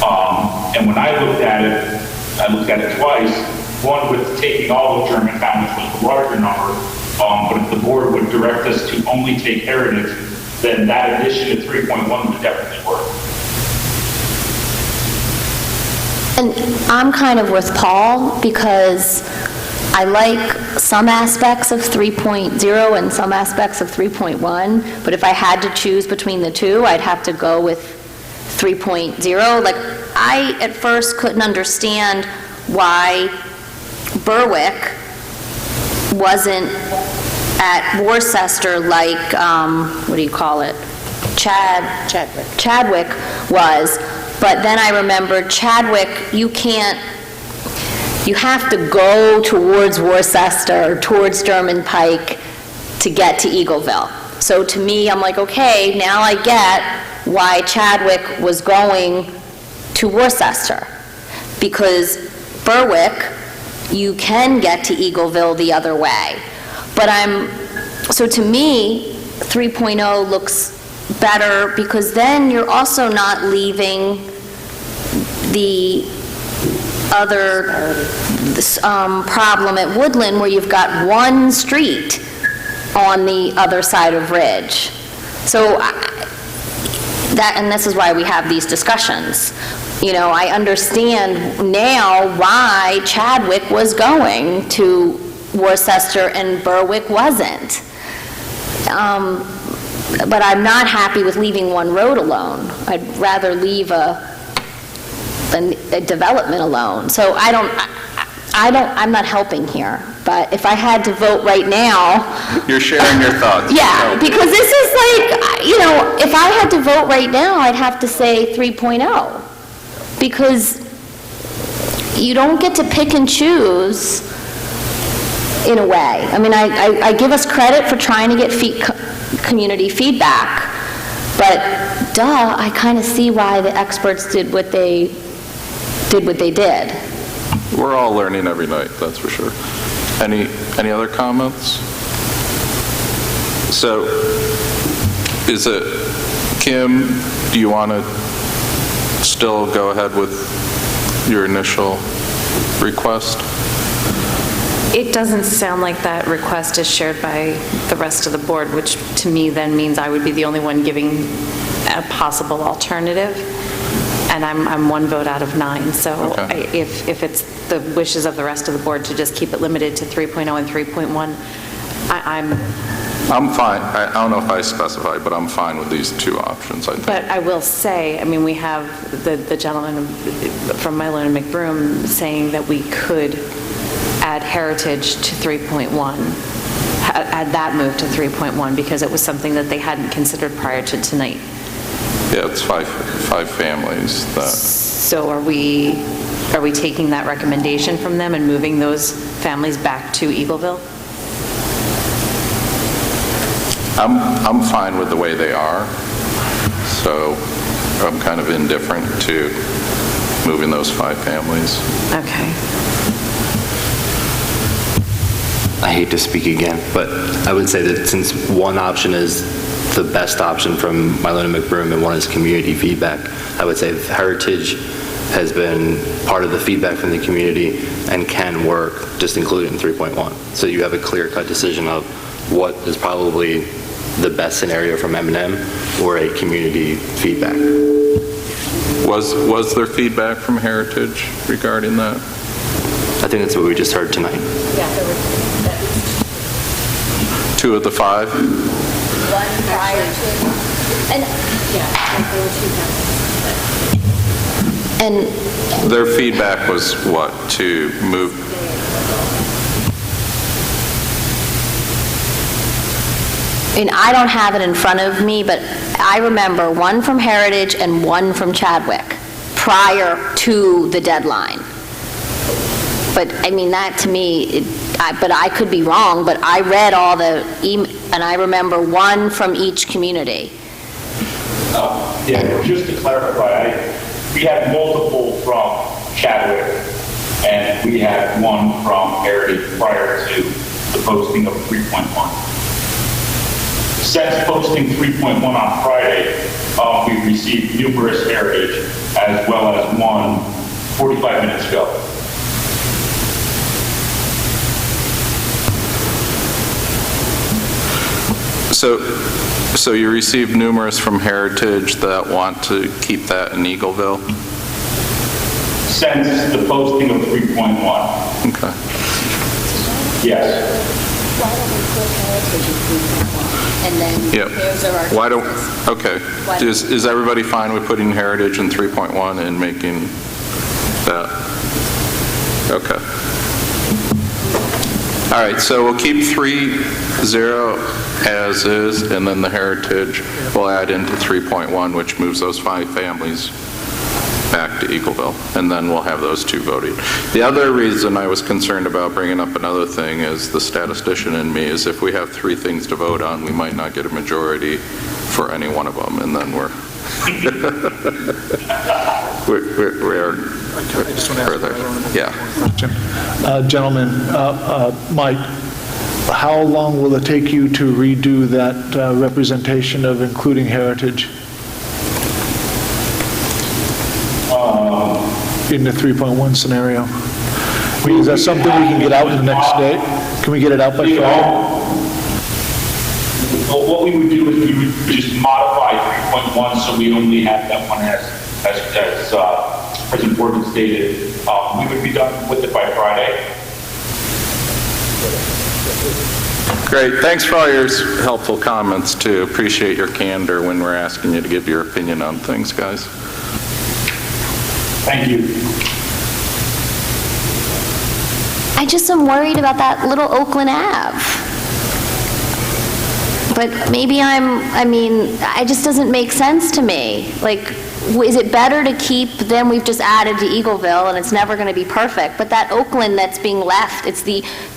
And when I looked at it twice, one with taking all of Germantown, which was the larger number, but if the board would direct us to only take Heritage, then that addition to 3.1 would definitely work. And I'm kind of with Paul because I like some aspects of 3.0 and some aspects of 3.1, but if I had to choose between the two, I'd have to go with 3.0. Like, I at first couldn't understand why Berwick wasn't at Worcester like, what do you call it? Chadwick was. But then I remembered Chadwick, you have to go towards Worcester, towards German Pike to get to Eagleville. So to me, I'm like, okay, now I get why Chadwick was going to Worcester. Because Berwick, you can get to Eagleville the other way. But so to me, 3.0 looks better because then you're also not leaving the other problem at Woodland where you've got one street on the other side of Ridge. So and this is why we have these discussions. I understand now why Chadwick was going to Worcester and Berwick wasn't. But I'm not happy with leaving one road alone. I'd rather leave a development alone. So I'm not helping here, but if I had to vote right now, You're sharing your thoughts. yeah, because this is like, if I had to vote right now, I'd have to say 3.0, because you don't get to pick and choose in a way. I mean, I give us credit for trying to get community feedback, but I kind of see why the experts did what they did. We're all learning every night, that's for sure. Any other comments? So, is it, Kim, do you want to still go ahead with your initial request? It doesn't sound like that request is shared by the rest of the board, which to me then means I would be the only one giving a possible alternative, and I'm one vote out of 9. So Okay. if it's the wishes of the rest of the board to just keep it limited to 3.0 and 3.1, I'm fine. I don't know if I specified, but I'm fine with these two options, I think. But I will say, I mean, we have the gentleman from Mylon and McBroom saying that we could add heritage to 3.1, add that move to 3.1, because it was something that they hadn't considered prior to tonight. Yeah, it's five families that... So are we taking that recommendation from them and moving those families back to Eagleville? I'm fine with the way they are, so I'm kind of indifferent to moving those 5 families. Okay. I hate to speak again, but I would say that since one option is the best option from Mylon and McBroom and one is community feedback, I would say heritage has been part of the feedback from the community and can work, just include it in 3.1. So you have a clear-cut decision of what is probably the best scenario from M&M or a community feedback. Was there feedback from Heritage regarding that? I think that's what we just heard tonight. Yeah, there were 2 of the 5? one prior to, and, and Their feedback was what, to move? And I don't have it in front of me, but I remember one from Heritage and one from Chadwick prior to the deadline. But, I mean, that to me, but I could be wrong, but I read all the, and I remember one from each community. Yeah, just to clarify, we had multiple from Chadwick, and we had one from Heritage prior to the posting of 3.1. Since posting 3.1 on Friday, we received numerous Heritage, as well as one 45 minutes ago. So you received numerous from Heritage that want to keep that in Eagleville? Since the posting of 3.1. Okay. Yes. Why don't we put Heritage in 3.1, and then Yep. those are our Why don't, choices. okay. Is everybody fine with putting Heritage in 3.1 and making that? Okay. All right, so we'll keep 3.0 as is, and then the Heritage will add into 3.1, which moves those 5 families back to Eagleville, and then we'll have those 2 voting. The other reason I was concerned about bringing up another thing is the statistician in me is if we have 3 things to vote on, we might not get a majority for any one of them, and then we're further. Yeah. Gentlemen, Mike, how long will it take you to redo that representation of including Heritage in the 3.1 scenario? I mean, is that something we can get out in the next day? Can we get it out by Friday? Well, what we would do is we would just modify 3.1 so we only have that one as President Borden stated. We would be done with it by Friday. Great. Thanks for all your helpful comments, too. Appreciate your candor when we're asking you to give your opinion on things, guys. Thank you. I just am worried about that little Oakland Ave. But maybe it just doesn't make sense to me. Like, is it better to keep, then we've just added to Eagleville, and it's never going to be perfect, but that Oakland that's being left,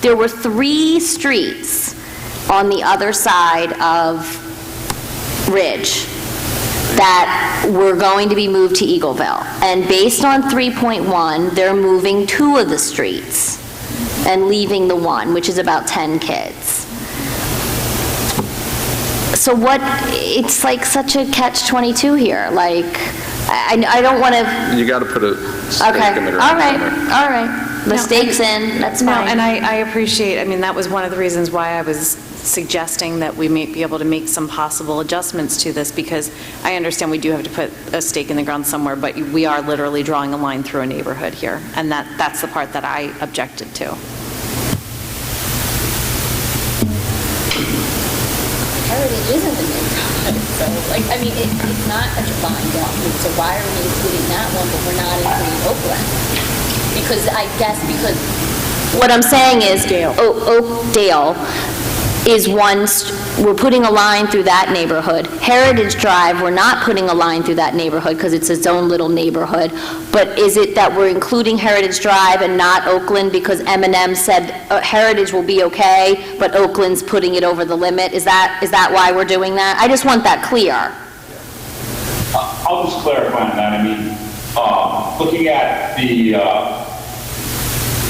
there were 3 streets on the other side of Ridge that were going to be moved to Eagleville. And based on 3.1, they're moving 2 of the streets and leaving the 1, which is about 10 kids. So it's like such a catch-22 here. Like, I don't want to... You got to put a stake in the ground. All right. The stake's in, that's No, fine. and I appreciate, that was one of the reasons why I was suggesting that we may be able to make some possible adjustments to this, because I understand we do have to put a stake in the ground somewhere, but we are literally drawing a line through a neighborhood here, and that's the part that I objected to. Heritage isn't the neighborhood, so, it's not a defined document, so why are we including that one, but we're not including Oakland? What I'm saying is, Oakdale is we're putting a line through that neighborhood. Heritage Drive, we're not putting a line through that neighborhood because it's its own little neighborhood. But is it that we're including Heritage Drive and not Oakland because M&M said Heritage will be okay, but Oakland's putting it over the limit? Is that why we're doing that? I just want that clear. I'll just clarify on that.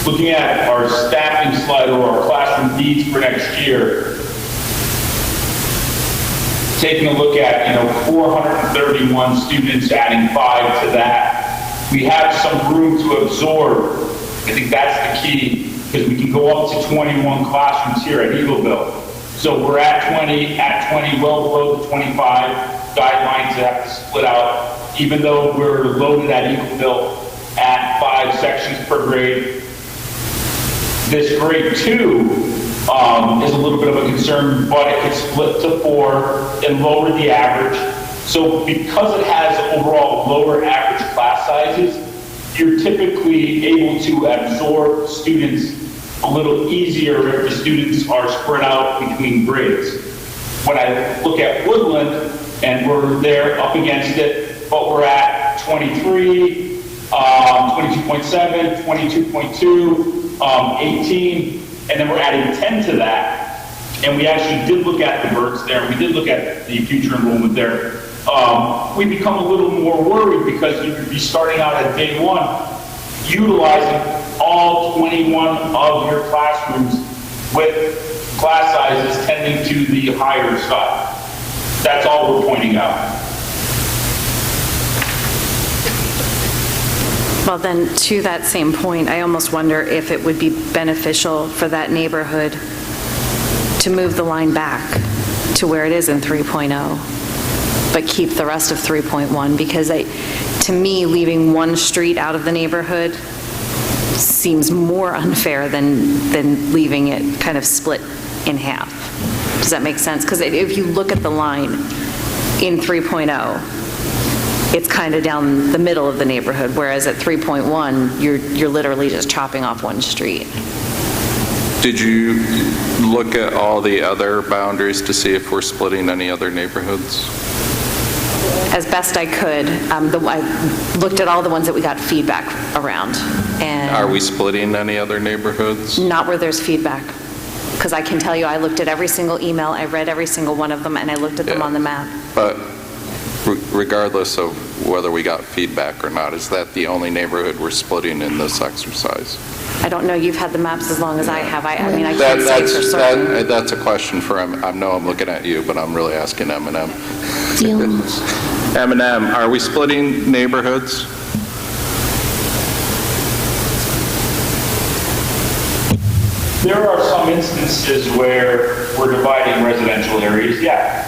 Looking at our staffing slide or our classroom needs for next year, taking a look at 431 students, adding 5 to that, we have some room to absorb. I think that's the key, because we can go up to 21 classrooms here at Eagleville. So we're at 20, well below the 25 guidelines that have to split out, even though we're loaded at Eagleville at 5 sections per grade. This grade 2 is a little bit of a concern, but it could split to 4 and lower the average. So because it has overall lower average class sizes, you're typically able to absorb students a little easier if the students are spread out between grades. When I look at Woodland, and we're there up against it, but we're at 23, 22.7, 22.2, 18, and then we're adding 10 to that. And we actually did look at the birds there, and we did look at the future enrollment there. We become a little more worried because you could be starting out at day 1, utilizing all 21 of your classrooms with class sizes tending to the higher side. That's all we're pointing out. Well, then, to that same point, I almost wonder if it would be beneficial for that neighborhood to move the line back to where it is in 3.0, but keep the rest of 3.1, because to me, leaving one street out of the neighborhood seems more unfair than leaving it kind of split in half. Does that make sense? Because if you look at the line in 3.0, it's kind of down the middle of the neighborhood, whereas at 3.1, you're literally just chopping off one street. Did you look at all the other boundaries to see if we're splitting any other neighborhoods? As best I could. I looked at all the ones that we got feedback around. And Are we splitting any other neighborhoods? not where there's feedback. Because I can tell you, I looked at every single email, I read every single one of them, and I looked at them on the map. But regardless of whether we got feedback or not, is that the only neighborhood we're splitting in this exercise? I don't know, you've had the maps as long as I have. I can't say for certain. That's a question for, I know I'm looking at you, but I'm really asking M&M. M&M, are we splitting neighborhoods? There are some instances where we're dividing residential areas, yeah.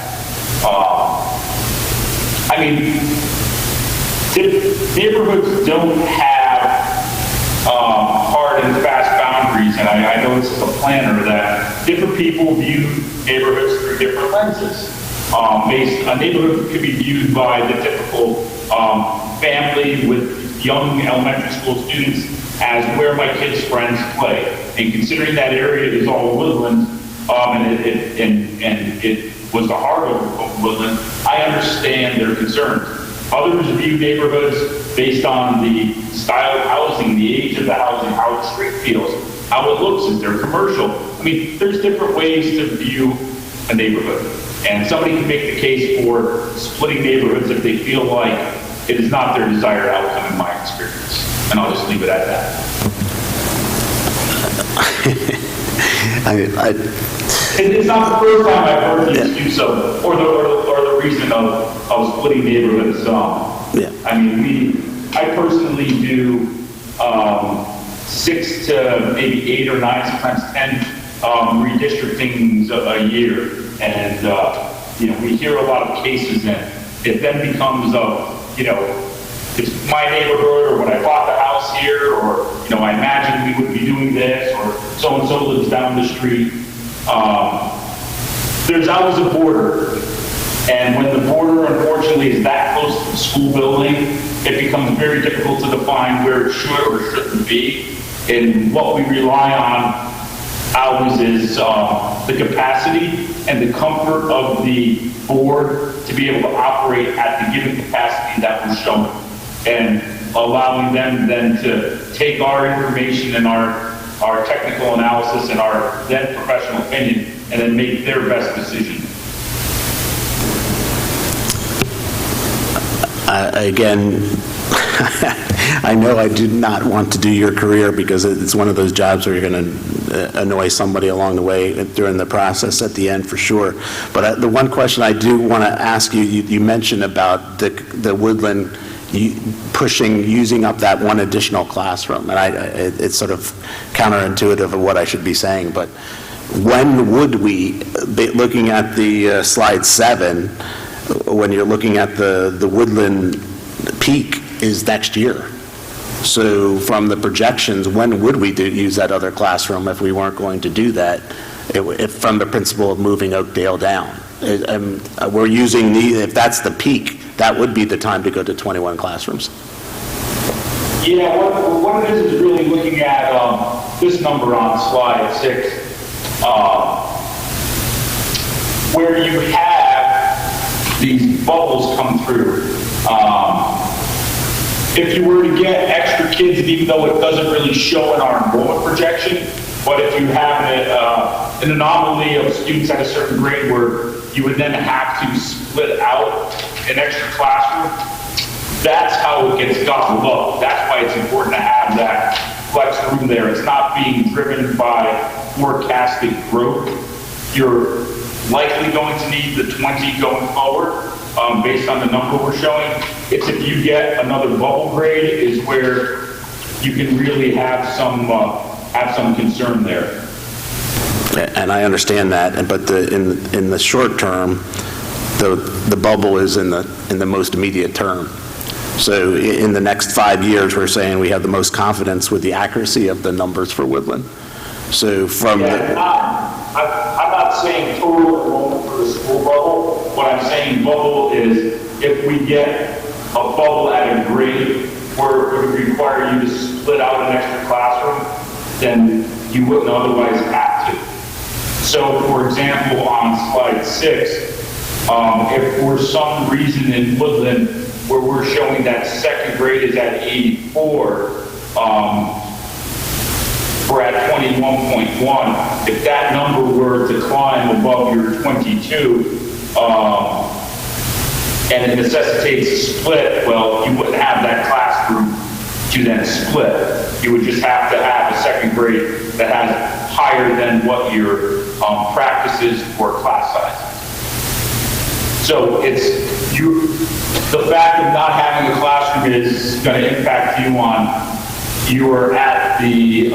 Neighborhoods don't have hard and fast boundaries, and I know this is a planner that different people view neighborhoods through different lenses. A neighborhood could be viewed by the typical family with young elementary school students as where my kids' friends play. And considering that area is all woodland, and it was the heart of woodland, I understand their concerns. Others view neighborhoods based on the style of housing, the age of the housing, how the street feels, how it looks, if they're commercial. I mean, there's different ways to view a neighborhood. And somebody can make the case for splitting neighborhoods if they feel like it is not their desired outcome in my experience. And I'll just leave it at that. It's not the first time I've heard the excuse of, or the reason of splitting neighborhoods. I mean, I personally do 6 to maybe 8 or 9, sometimes 10 redistrictings a year. And, we hear a lot of cases, and it then becomes it's my neighborhood, or when I bought the house here, or, I imagine we would be doing this, or so-and-so lives down the street. There's always a border. And when the border, unfortunately, is that close to the school building, it becomes very difficult to define where it should or shouldn't be. And what we rely on always is the capacity and the comfort of the board to be able to operate at the given capacity that we're showing, and allowing them then to take our information and our technical analysis and our then professional opinion and then make their best decision. Again, I know I do not want to do your career, because it's one of those jobs where you're going to annoy somebody along the way during the process at the end, for sure. But the one question I do want to ask you, you mentioned about the woodland using up that one additional classroom, and it's sort of counterintuitive of what I should be saying, but when would we, looking at the slide 7, when you're looking at the woodland peak is next year. So from the projections, when would we use that other classroom if we weren't going to do that, from the principle of moving Oakdale down? We're using if that's the peak, that would be the time to go to 21 classrooms. Yeah, what it is really looking at this number on slide 6, where you have these bubbles come through. If you were to get extra kids, even though it doesn't really show in our enrollment projection, but if you have an anomaly of students at a certain grade where you would then have to split out an extra classroom, that's how it gets gobbled up. That's why it's important to have that flex room there. It's not being driven by forecasted growth. You're likely going to need the 20 going forward, based on the number we're showing. It's if you get another bubble grade is where you can really have some concern there. And I understand that, but in the short term, the bubble is in the most immediate term. So in the next 5 years, we're saying we have the most confidence with the accuracy of the numbers for Woodland. So from I'm not saying total enrollment for the school bubble. What I'm saying bubble is if we get a bubble at a grade where it would require you to split out an extra classroom, then you wouldn't otherwise have to. So, for example, on slide 6, if for some reason in Woodland where we're showing that second grade is at 84, we're at 21.1. If that number were to climb above your 22, and it necessitates a split, well, you wouldn't have that classroom to then split. You would just have to have a second grade that has higher than what your practices for class size. So the fact of not having a classroom is going to impact you on, you are at the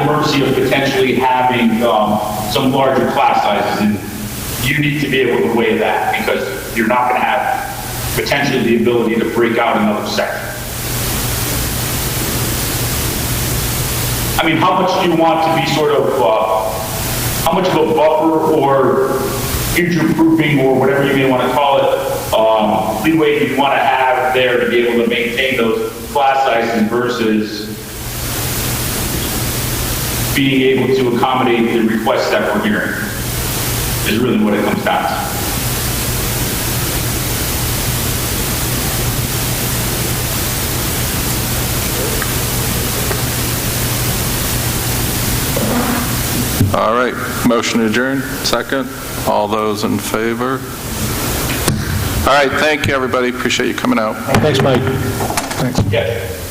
mercy of potentially having some larger class sizes, and you need to be able to weigh that because you're not going to have potentially the ability to break out another section. I mean, how much do you want to be sort of, how much of a buffer or future-proofing or whatever you may want to call it, leeway do you want to have there to be able to maintain those class sizes versus being able to accommodate the requests that we're hearing, is really what it comes down to. All right, motion adjourned, second. All those in favor? All right, thank you, everybody. Appreciate you coming out. Thanks, Mike. Thanks. Yeah.